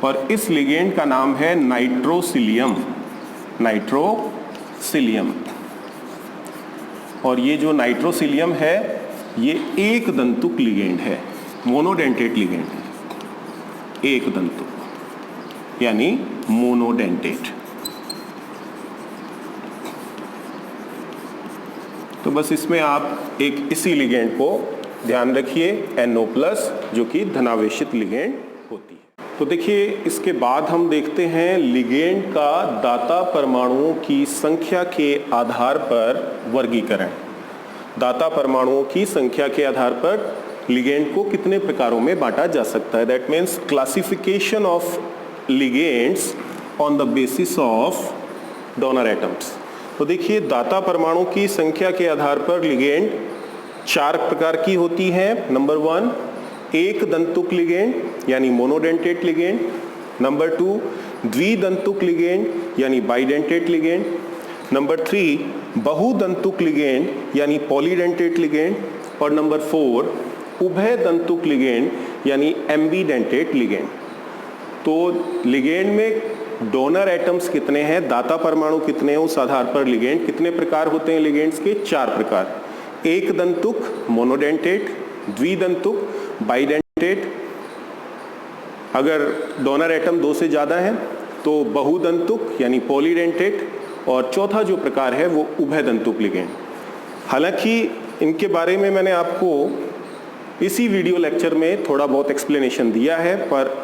और इस लिगेंड का नाम है नाइट्रोसिलियम, और ये जो नाइट्रोसिलियम है ये एक दंतुक लिगेंड है, मोनोडेंटेट लिगेंड है, एक दंतुक यानी मोनोडेंटेट। तो बस इसमें आप एक इसी लिगेंड को ध्यान रखिए, NO+, जो कि धनावेशित लिगेंड होती है। तो देखिए इसके बाद हम देखते हैं लिगेंड का दाता परमाणुओं की संख्या के आधार पर वर्गीकरण। दाता परमाणुओं की संख्या के आधार पर लिगेंड को कितने प्रकारों में बांटा जा सकता है? That means classification of ligands on the basis of donor atoms. तो देखिए दाता परमाणु की संख्या के आधार पर लिगेंड 4 प्रकार की होती है। नंबर 1 एक दंतुक लिगेंड यानी मोनोडेंटेट लिगेंड। नंबर 2 द्विदंतुक लिगेंड यानी बाइडेंटेट लिगेंड। नंबर 3 बहुदंतुक लिगेंड यानी पॉलीडेंटेट लिगेंड। और नंबर 4 उभय दंतुक लिगेंड यानी एम्बीडेंटेट लिगेंड। तो लिगेंड में डोनर एटम्स कितने हैं, दाता परमाणु कितने हैं, उस आधार पर लिगेंड कितने प्रकार होते हैं? लिगेंड्स के 4 प्रकार। एक दंतुक मोनोडेंटेट, द्विदंतुक बाइडेंटेट, अगर डोनर एटम 2 से ज्यादा है तो बहुदंतुक यानी पॉलीडेंटेट, और चौथा जो प्रकार है वो उभय दंतुक लिगेंड। हालांकि इनके बारे में मैंने आपको इसी वीडियो लेक्चर में थोड़ा बहुत एक्सप्लेनेशन दिया है, पर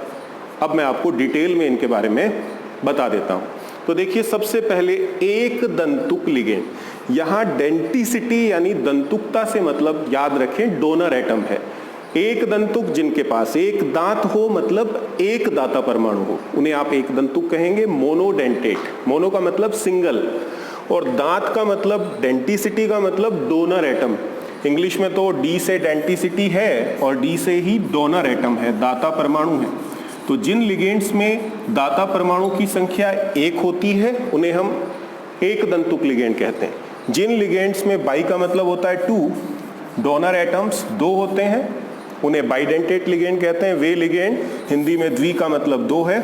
अब मैं आपको डिटेल में इनके बारे में बता देता हूं। तो देखिए सबसे पहले एक दंतुक लिगेंड, यहां डेंटिसिटी यानी दंतुकता से मतलब याद रखें डोनर एटम है। एक दंतुक जिनके पास एक दांत हो, मतलब एक दाता परमाणु हो, उन्हें आप एक दंतुक कहेंगे। मोनोडेंटेट, मोनो का मतलब सिंगल, और दांत का मतलब, डेंटिसिटी का मतलब डोनर एटम। इंग्लिश में तो डी से डेंटिसिटी है और डी से ही डोनर एटम है, दाता परमाणु है। तो जिन लिगेंड्स में दाता परमाणु की संख्या 1 होती है उन्हें हम एक दंतुक लिगेंड कहते हैं। जिन लिगेंड्स में बाई का मतलब होता है 2, डोनर एटम्स 2 होते हैं, उन्हें बाइडेंटेट लिगेंड कहते हैं। वे लिगेंड, हिंदी में द्वि का मतलब 2 है,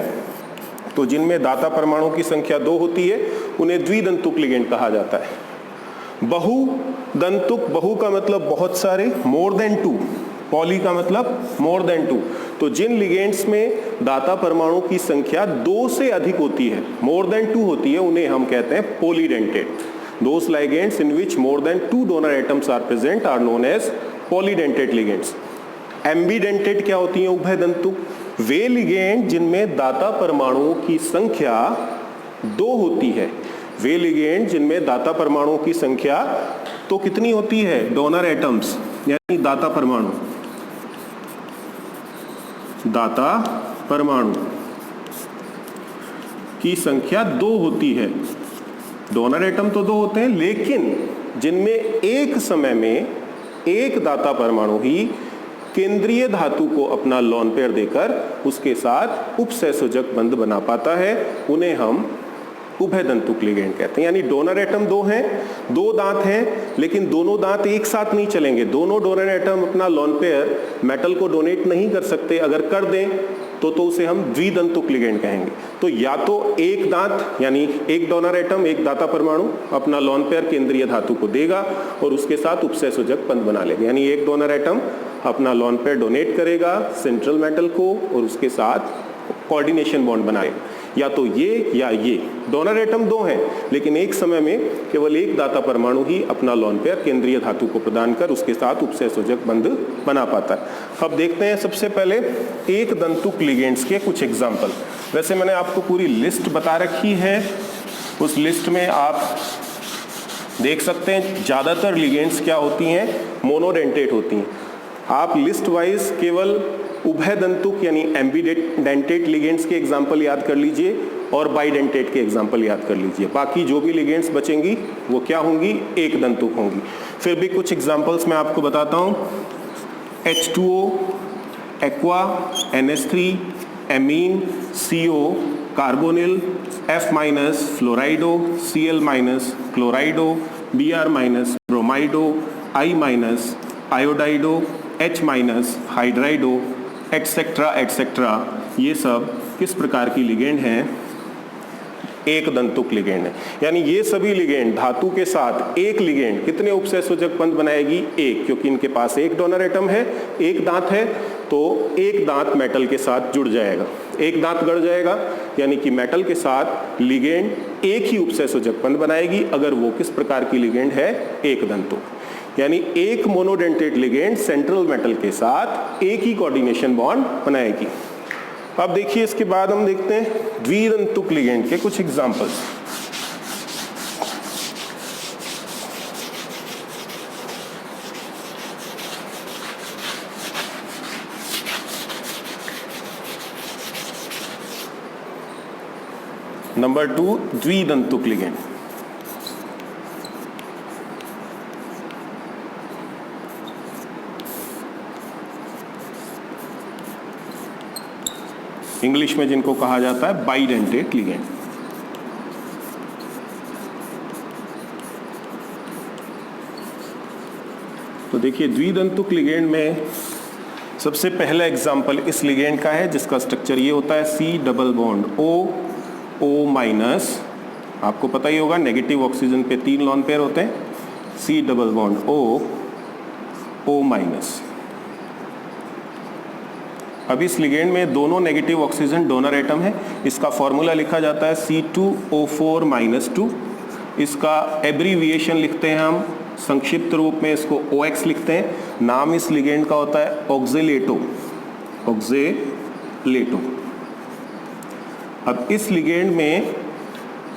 तो जिनमें दाता परमाणु की संख्या 2 होती है उन्हें द्विदंतुक लिगेंड कहा जाता है। बहुदंतुक, बहु का मतलब बहुत सारे, मोर देन 2, पॉली का मतलब मोर देन 2। तो जिन लिगेंड्स में दाता परमाणु की संख्या 2 से अधिक होती है, मोर देन 2 होती है, उन्हें हम कहते हैं polydentate. Those ligands in which more than 2 donor atoms are present are known as polydentate ligands. Ambidentate क्या होती है? उभय दंतुक। वे लिगेंड जिनमें दाता परमाणुओं की संख्या 2 होती है, वे लिगेंड जिनमें दाता परमाणुओं की संख्या तो कितनी होती है? डोनर एटम्स यानी दाता परमाणु, दाता परमाणु की संख्या 2 होती है। डोनर एटम तो 2 होते हैं, लेकिन जिनमें एक समय में एक दाता परमाणु ही केंद्रीय धातु को अपना लोन पेयर देकर उसके साथ उपसहसंयोजक बंध बना पाता है, उन्हें हम उभय दंतुक लिगेंड कहते हैं। यानी डोनर एटम 2 हैं, 2 दांत हैं, लेकिन दोनों दांत एक साथ नहीं चलेंगे। दोनों डोनर एटम अपना लोन पेयर मेटल को डोनेट नहीं कर सकते। अगर कर दें तो उसे हम द्विदंतुक लिगेंड कहेंगे। तो या तो एक दांत यानी एक डोनर एटम, एक दाता परमाणु अपना लोन पेयर केंद्रीय धातु को देगा और उसके साथ उपसहसंयोजक बंध बना लेगा। यानी एक डोनर एटम अपना लोन पेयर डोनेट करेगा सेंट्रल मेटल को और उसके साथ कोऑर्डिनेशन बॉन्ड बनाएगा। या तो ये या ये, डोनर एटम 2 हैं, लेकिन एक समय में केवल एक दाता परमाणु ही अपना लोन पेयर केंद्रीय धातु को प्रदान कर उसके साथ उपसहसंयोजक बंध बना पाता है। अब देखते हैं सबसे पहले एक दंतुक लिगेंड्स के कुछ एग्जाम्पल। वैसे मैंने आपको पूरी लिस्ट बता रखी है, उस लिस्ट में आप देख सकते हैं ज्यादातर लिगेंड्स क्या होती हैं? मोनोडेंटेट होती हैं। आप लिस्ट वाइज केवल उभय दंतुक यानी एम्बीडेंटेट लिगेंड्स के एग्जाम्पल याद कर लीजिए, और बाइडेंटेट के एग्जाम्पल याद कर लीजिए। बाकी जो भी लिगेंड्स बचेंगी वो क्या होंगी, एक दंतुक होंगी। फिर भी कुछ एग्जाम्पल्स मैं आपको बताता हूँ। H2O, aqua, NH3, amine, CO, carbonyl, F- fluorido, Cl- chlorido, Br- bromido, I- iodido, H- hydrido, etcetera etcetera. ये सब किस प्रकार की लिगेंड हैं, एक दंतुक लिगेंड है। यानी ये सभी लिगेंड धातु के साथ एक लिगेंड कितने उपसहसंयोजक बंध बनाएगी, एक, क्योंकि इनके पास एक डोनर एटम है, एक दांत है, तो एक दांत मेटल के साथ जुड़ जाएगा, एक दांत गड़ जाएगा, यानी कि मेटल के साथ लिगेंड एक ही उपसहसंयोजक बंध बनाएगी अगर वो किस प्रकार की लिगेंड है, एक दंतुक। यानी एक मोनोडेंटेट लिगेंड सेंट्रल मेटल के साथ एक ही कोऑर्डिनेशन बॉन्ड बनाएगी। अब देखिए इसके बाद हम देखते हैं द्विदंतुक लिगेंड के कुछ एग्जांपल्स। नंबर 2, द्विदंतुक लिगेंड। इंग्लिश में जिनको कहा जाता है बाइडेंटेट लिगेंड। तो देखिए द्विदंतुक लिगेंड में सबसे पहला एग्जाम्पल इस लिगेंड का है जिसका स्ट्रक्चर ये होता है C डबल बॉन्ड O, आपको पता ही होगा नेगेटिव ऑक्सीजन पे 3 लॉन पेयर होते हैं, C डबल बॉन्ड O। अब इस लिगेंड में दोनों नेगेटिव ऑक्सीजन डोनर एटम है। इसका फॉर्मूला लिखा जाता है C2O4-2। इसका एब्रीविएशन लिखते हैं हम, संक्षिप्त रूप में इसको OX लिखते हैं। नाम इस लिगेंड का होता है ऑक्जेलेटो। अब इस लिगेंड में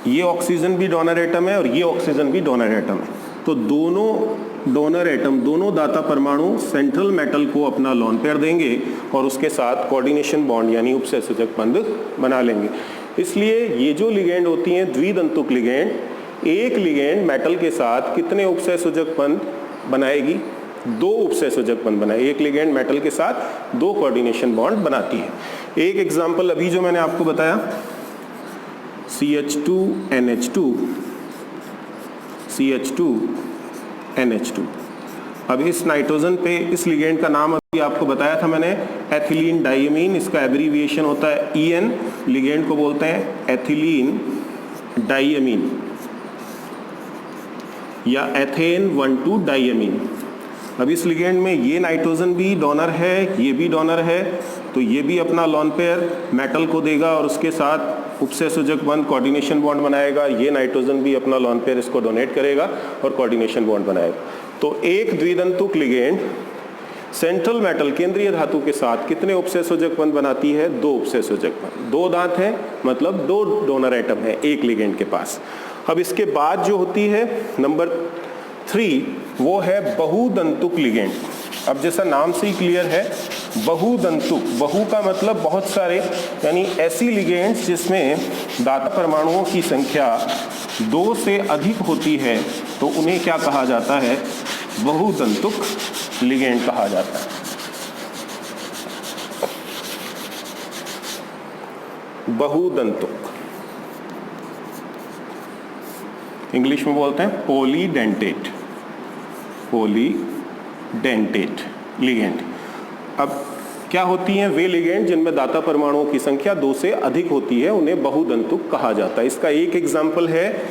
ये ऑक्सीजन भी डोनर एटम है और ये ऑक्सीजन भी डोनर एटम है, तो दोनों डोनर एटम, दोनों दाता परमाणु सेंट्रल मेटल को अपना लोन पेयर देंगे और उसके साथ कोऑर्डिनेशन बॉन्ड यानी उपसहसंयोजक बंध बना लेंगे। इसलिए ये जो लिगेंड होती हैं द्विदंतुक लिगेंड, एक लिगेंड मेटल के साथ कितने उपसहसंयोजक बंध बनाएगी, 2 उपसहसंयोजक बंध बनाएगी। एक लिगेंड मेटल के साथ 2 कोऑर्डिनेशन बॉन्ड बनाती है। एक एग्जांपल अभी जो मैंने आपको बताया CH2NH2। अब इस नाइट्रोजन पे इस लिगेंड का नाम अभी आपको बताया था मैंने, एथिलीन डाइमीन। इसका एब्रीविएशन होता है EN। लिगेंड को बोलते हैं एथिलीन डाइमीन या एथेन 1,2 डाइमीन। अब इस लिगेंड में ये नाइट्रोजन भी डोनर है, ये भी डोनर है, तो ये भी अपना लोन पेयर मेटल को देगा और उसके साथ उपसहसंयोजक बंध कोऑर्डिनेशन बॉन्ड बनाएगा। ये नाइट्रोजन भी अपना लोन पेयर इसको डोनेट करेगा और कोऑर्डिनेशन बॉन्ड बनाएगा। तो एक द्विदंतुक लिगेंड सेंट्रल मेटल केंद्रीय धातु के साथ कितने उपसहसंयोजक बंध बनाती है, 2 उपसहसंयोजक बंध। 2 दांत हैं मतलब 2 डोनर एटम है एक लिगेंड के पास। अब इसके बाद जो होती है नंबर 3, वो है बहुदंतुक लिगेंड। अब जैसा नाम से ही क्लियर है, बहुदंतुक, बहु का मतलब बहुत सारे, यानी ऐसी लिगेंड्स जिसमें दाता परमाणुओं की संख्या 2 से अधिक होती है तो उन्हें क्या कहा जाता है, बहुदंतुक लिगेंड कहा जाता है। बहुदंतुक इंग्लिश में बोलते हैं पॉलीडेंटेट लिगेंड। अब क्या होती हैं वे लिगेंड जिनमें दाता परमाणुओं की संख्या 2 से अधिक होती है, उन्हें बहुदंतुक कहा जाता है। इसका एक एग्जाम्पल है,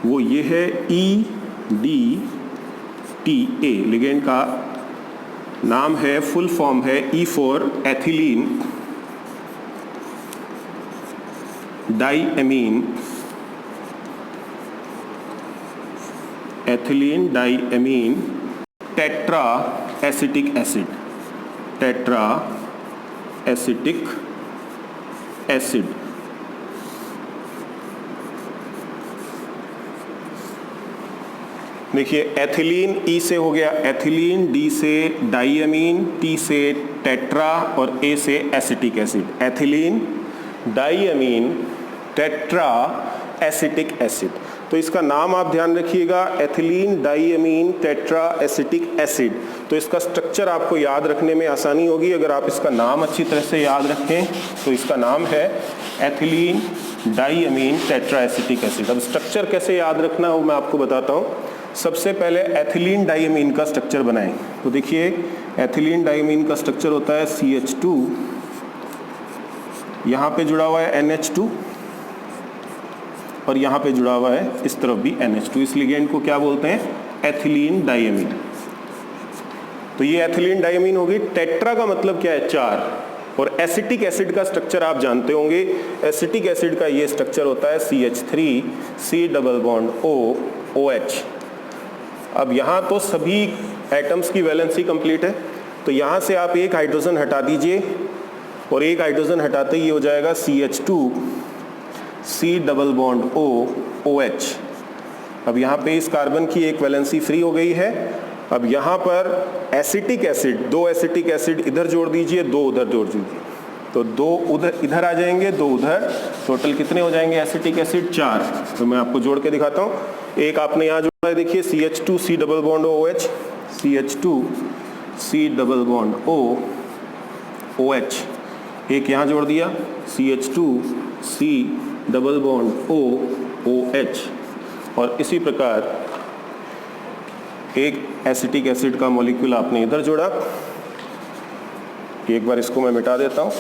वो ये है EDTA। लिगेंड का नाम है, फुल फॉर्म है E for ethylene diamine tetra acetic acid. देखिए एथिलीन E से हो गया एथिलीन, D से डाइएमीन, T से टेट्रा और A से acetic acid. Ethylene diamine tetra acetic acid. तो इसका नाम आप ध्यान रखिएगा, ethylene diamine tetra acetic acid. तो इसका स्ट्रक्चर आपको याद रखने में आसानी होगी अगर आप इसका नाम अच्छी तरह से याद रखें। तो इसका नाम है ethylene diamine tetra acetic acid. अब स्ट्रक्चर कैसे याद रखना है वो मैं आपको बताता हूँ। सबसे पहले एथिलीन डाइअमीन का स्ट्रक्चर बनाएं। तो देखिए एथिलीन डाइअमीन का स्ट्रक्चर होता है CH2, यहाँ पे जुड़ा हुआ है NH2 और यहाँ पे जुड़ा हुआ है इस तरफ भी NH2। इस लिगेंड को क्या बोलते हैं? एथिलीन डाइअमीन। तो ये एथिलीन डाइअमीन होगी। टेट्रा का मतलब क्या है? 4। और एसिटिक एसिड का स्ट्रक्चर आप जानते होंगे। एसिटिक एसिड का ये स्ट्रक्चर होता है CH3 C double bond O OH। अब यहाँ तो सभी एटम्स की वैलेंसी कंप्लीट है, तो यहाँ से आप एक हाइड्रोजन हटा दीजिए और एक हाइड्रोजन हटाते ही हो जाएगा CH2 C double bond O OH। अब यहाँ पे इस कार्बन की एक वैलेंसी फ्री हो गई है। अब यहाँ पर एसिटिक एसिड, 2 एसिटिक एसिड इधर जोड़ दीजिए, 2 उधर जोड़ दीजिए, तो 2 उधर इधर आ जाएंगे, 2 उधर, टोटल कितने हो जाएंगे एसिटिक एसिड? 4। तो मैं आपको जोड़ के दिखाता हूँ। एक आपने यहाँ जोड़ा है, देखिए CH2 C double bond OH, CH2 C double bond O OH। एक यहाँ जोड़ दिया CH2 C double bond O OH। और इसी प्रकार एक एसिटिक एसिड का मॉलिक्यूल आपने इधर जोड़ा। एक बार इसको मैं मिटा देता हूँ।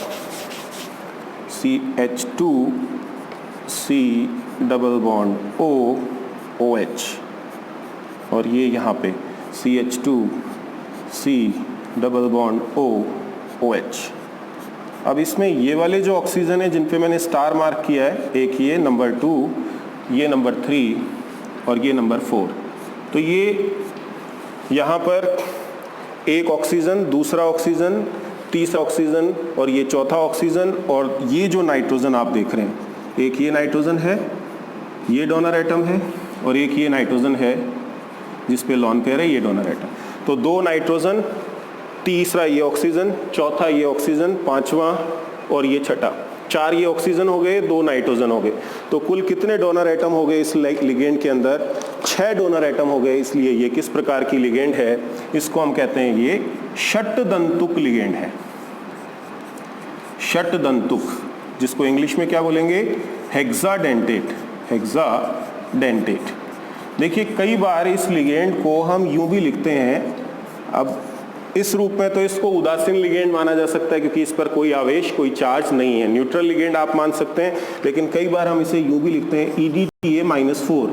CH2 C double bond O OH और ये यहाँ पे CH2 C double bond O OH। अब इसमें ये वाले जो ऑक्सीजन है जिन पे मैंने स्टार मार्क किया है, एक ये नंबर 2, ये नंबर 3 और ये नंबर 4। तो ये यहाँ पर एक ऑक्सीजन, दूसरा ऑक्सीजन, तीसरा ऑक्सीजन और ये चौथा ऑक्सीजन। और ये जो नाइट्रोजन आप देख रहे हैं, एक ये नाइट्रोजन है, ये डोनर एटम है, और एक ये नाइट्रोजन है जिस पे लॉन पेयर है, ये डोनर एटम। तो 2 नाइट्रोजन, तीसरा ये ऑक्सीजन, चौथा ये ऑक्सीजन, पांचवा और ये छठा। 4 ये ऑक्सीजन हो गए, 2 नाइट्रोजन हो गए। तो कुल कितने डोनर एटम हो गए इस लिगेंड के अंदर? 6 डोनर एटम हो गए। इसलिए ये किस प्रकार की लिगेंड है? इसको हम कहते हैं ये षटदंतुक लिगेंड है। षटदंतुक, जिसको इंग्लिश में क्या बोलेंगे? हेक्साडेंटेट। हेक्साडेंटेट। देखिए कई बार इस लिगेंड को हम यूं भी लिखते हैं, अब इस रूप में तो इसको उदासीन लिगेंड माना जा सकता है क्योंकि इस पर कोई आवेश, कोई चार्ज नहीं है। न्यूट्रल लिगेंड आप मान सकते हैं, लेकिन कई बार हम इसे यूं भी लिखते हैं EDTA-4।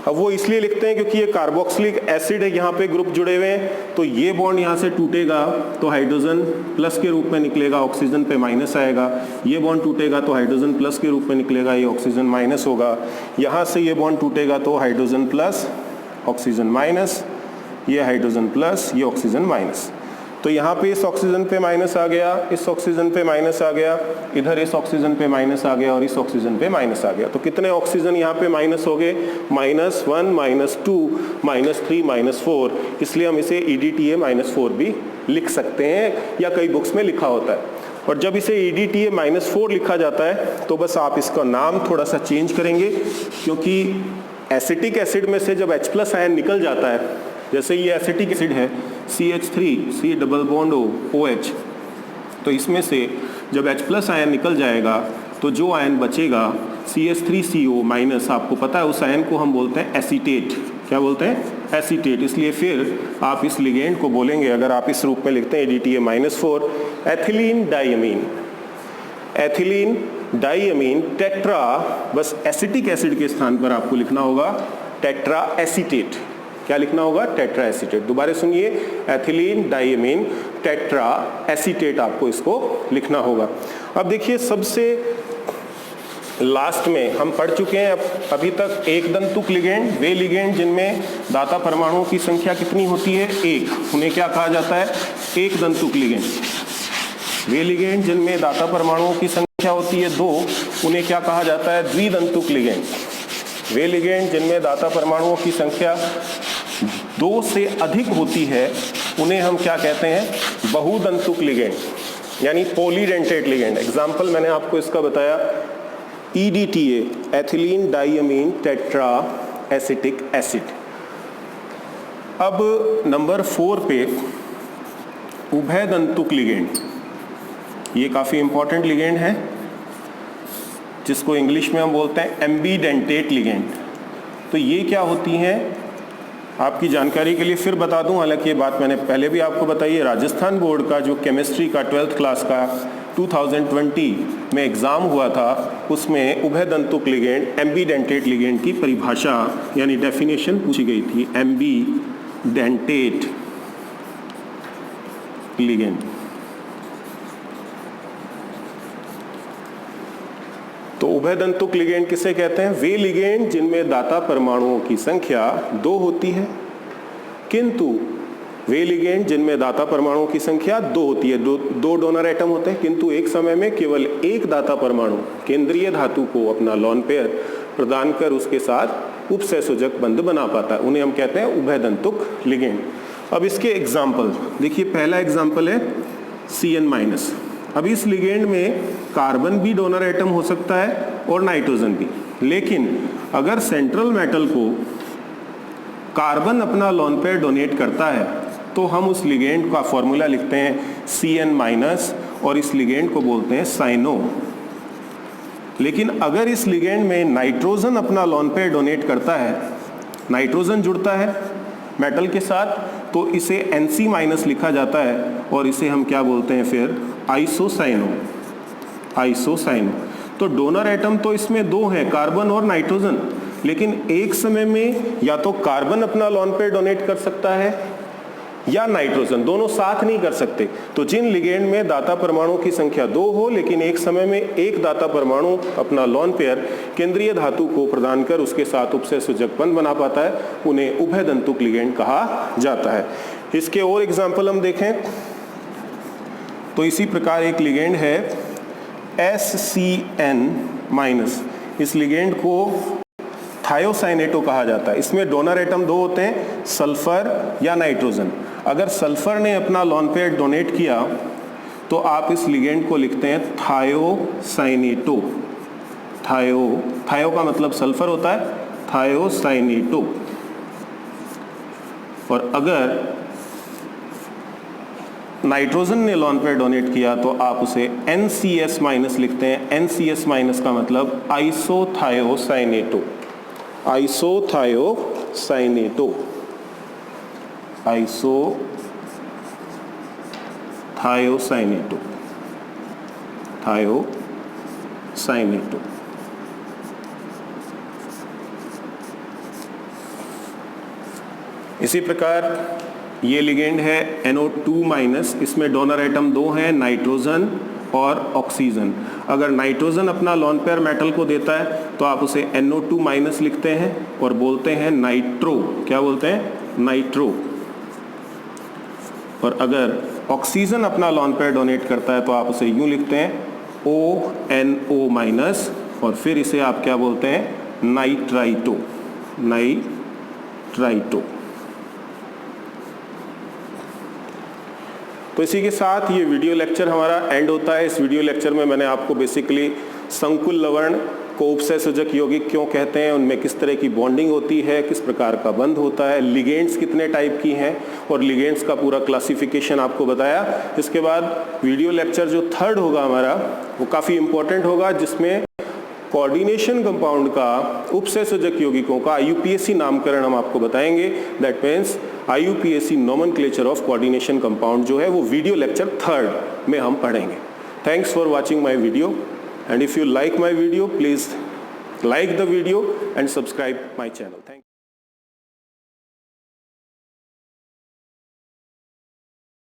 अब वो इसलिए लिखते हैं क्योंकि ये कार्बोक्सिलिक एसिड है, यहाँ पे ग्रुप जुड़े हुए हैं, तो ये बॉन्ड यहाँ से टूटेगा तो हाइड्रोजन प्लस के रूप में निकलेगा, ऑक्सीजन पे माइनस आएगा। ये बॉन्ड टूटेगा तो हाइड्रोजन प्लस के रूप में निकलेगा, ये ऑक्सीजन माइनस होगा। यहाँ से ये बॉन्ड टूटेगा तो हाइड्रोजन प्लस, ऑक्सीजन माइनस, ये हाइड्रोजन प्लस, ये ऑक्सीजन माइनस। तो यहाँ पे इस ऑक्सीजन पे माइनस आ गया, इस ऑक्सीजन पे माइनस आ गया, इधर इस ऑक्सीजन पे माइनस आ गया और इस ऑक्सीजन पे माइनस आ गया। तो कितने ऑक्सीजन यहाँ पे माइनस हो गए? -1, -2, -3, -4। इसलिए हम इसे EDTA-4 भी लिख सकते हैं, या कई बुक्स में लिखा होता है। और जब इसे EDTA-4 लिखा जाता है तो बस आप इसका नाम थोड़ा सा चेंज करेंगे, क्योंकि एसिटिक एसिड में से जब H+ आयन निकल जाता है, जैसे ये एसिटिक एसिड है CH3 C double bond O OH, तो इसमें से जब H+ आयन निकल जाएगा तो जो आयन बचेगा CH3CO-, आपको पता है उस आयन को हम बोलते हैं एसीटेट। क्या बोलते हैं? एसीटेट। इसलिए फिर आप इस लिगेंड को बोलेंगे, अगर आप इस रूप में लिखते हैं EDTA-4, ethylene डाइअमीन। Ethylene diamine tetra, बस एसिटिक एसिड के स्थान पर आपको लिखना होगा टेट्रा एसीटेट। क्या लिखना होगा? Tetra acetate. दोबारा सुनिए, एथिलीन डाइअमीन टेट्रा एसीटेट आपको इसको लिखना होगा। अब देखिए सबसे लास्ट में हम पढ़ चुके हैं अभी तक एक दंतुक लिगेंड, वे लिगेंड जिनमें दाता परमाणुओं की संख्या कितनी होती है? 1, उन्हें क्या कहा जाता है? एक दंतुक लिगेंड। वे लिगेंड जिनमें दाता परमाणुओं की संख्या होती है 2, उन्हें क्या कहा जाता है? द्विदंतुक लिगेंड। वे लिगेंड जिनमें दाता परमाणुओं की संख्या 2 से अधिक होती है उन्हें हम क्या कहते हैं? बहुदंतुक लिगेंड। यानी पॉलीडेंटेट लिगेंड। एग्जाम्पल मैंने आपको इसका बताया EDTA, ethylene diamine tetra acetic acid. अब नंबर 4 पे उभयदंतुक लिगेंड, ये काफ़ी इंपॉर्टेंट लिगेंड है जिसको इंग्लिश में हम बोलते हैं एम्बीडेंटेट लिगेंड। तो ये क्या होती हैं, आपकी जानकारी के लिए फिर बता दूं, हालांकि ये बात मैंने पहले भी आपको बताई है। राजस्थान बोर्ड का जो केमिस्ट्री का 12th क्लास का 2020 में एग्ज़ाम हुआ था, उसमें उभयदंतुक लिगेंड एम्बीडेंटेट लिगेंड की परिभाषा यानी डेफिनेशन पूछी गई थी, एम्बीडेंटेट लिगेंड। तो उभयदंतुक लिगेंड किसे कहते हैं? वे लिगेंड जिनमें दाता परमाणुओं की संख्या 2 होती है, किंतु वे लिगेंड जिनमें दाता परमाणुओं की संख्या 2 होती है, दो डोनर एटम होते हैं, किंतु एक समय में केवल एक दाता परमाणु केंद्रीय धातु को अपना लॉन पेयर प्रदान कर उसके साथ उपसहसंयोजक बंध बना पाता है, उन्हें हम कहते हैं उभयदंतुक लिगेंड। अब इसके एग्जाम्पल देखिए, पहला एग्जाम्पल है CN-। अब इस लिगेंड में कार्बन भी डोनर एटम हो सकता है और नाइट्रोजन भी, लेकिन अगर सेंट्रल मेटल को कार्बन अपना लॉन पेयर डोनेट करता है तो हम उस लिगेंड का फॉर्मूला लिखते हैं CN- और इस लिगेंड को बोलते हैं साइनो। लेकिन अगर इस लिगेंड में नाइट्रोजन अपना लॉन पेयर डोनेट करता है, नाइट्रोजन जुड़ता है मेटल के साथ, तो इसे NC- लिखा जाता है और इसे हम क्या बोलते हैं फिर आइसोसाइनो। आइसोसाइनो। तो डोनर एटम तो इसमें 2 हैं, कार्बन और नाइट्रोजन, लेकिन एक समय में या तो कार्बन अपना लॉन पेयर डोनेट कर सकता है या नाइट्रोजन, दोनों साथ नहीं कर सकते। तो जिन लिगेंड में दाता परमाणु की संख्या 2 हो लेकिन एक समय में एक दाता परमाणु अपना लॉन पेयर केंद्रीय धातु को प्रदान कर उसके साथ उपसहसंयोजक बंध बना पाता है, उन्हें उभयदंतुक लिगेंड कहा जाता है। इसके और एग्जाम्पल हम देखें तो इसी प्रकार एक लिगेंड है SCN-। इस लिगेंड को थायोसाइनेटो कहा जाता है। इसमें डोनर एटम 2 होते हैं, सल्फर या नाइट्रोजन। अगर सल्फर ने अपना लॉन पेयर डोनेट किया तो आप इस लिगेंड को लिखते हैं थायोसाइनेटो। थायो का मतलब सल्फर होता है, थायोसाइनेटो। और अगर नाइट्रोजन ने लॉन पेयर डोनेट किया तो आप उसे NCS- लिखते हैं। NCS- का मतलब आइसोथायोसाइनेटो। आइसोथायोसाइनेटो। आइसोथायोसाइनेटो। थायोसाइनेटो। इसी प्रकार ये लिगेंड है NO2-। इसमें डोनर एटम 2 हैं, नाइट्रोजन और ऑक्सीजन। अगर नाइट्रोजन अपना लॉन पेयर मेटल को देता है तो आप उसे NO2- लिखते हैं और बोलते हैं नाइट्रो। क्या बोलते हैं? नाइट्रो। और अगर ऑक्सीजन अपना लॉन पेयर डोनेट करता है तो आप उसे यूं लिखते हैं ONO- और फिर इसे आप क्या बोलते हैं? नाइट्राइटो। नाइट्राइटो। तो इसी के साथ ये वीडियो लेक्चर हमारा एंड होता है। इस वीडियो लेक्चर में मैंने आपको बेसिकली संकुल लवण को उपसहसंयोजक यौगिक क्यों कहते हैं, उनमें किस तरह की बॉन्डिंग होती है, किस प्रकार का बंध होता है, लिगेंड्स कितने टाइप की हैं और लिगेंड्स का पूरा क्लासिफिकेशन आपको बताया। इसके बाद वीडियो लेक्चर जो 3rd होगा हमारा, वो काफ़ी इंपॉर्टेंट होगा, जिसमें कोऑर्डिनेशन कंपाउंड का उपसहसंयोजक यौगिकों का IUPAC नामकरण हम आपको बताएंगे। That means IUPAC nomenclature of coordination compound जो है वो वीडियो लेक्चर 3rd में हम पढ़ेंगे। Thanks for watching my video and if you like my video please like the video and subscribe my channel. Thank you.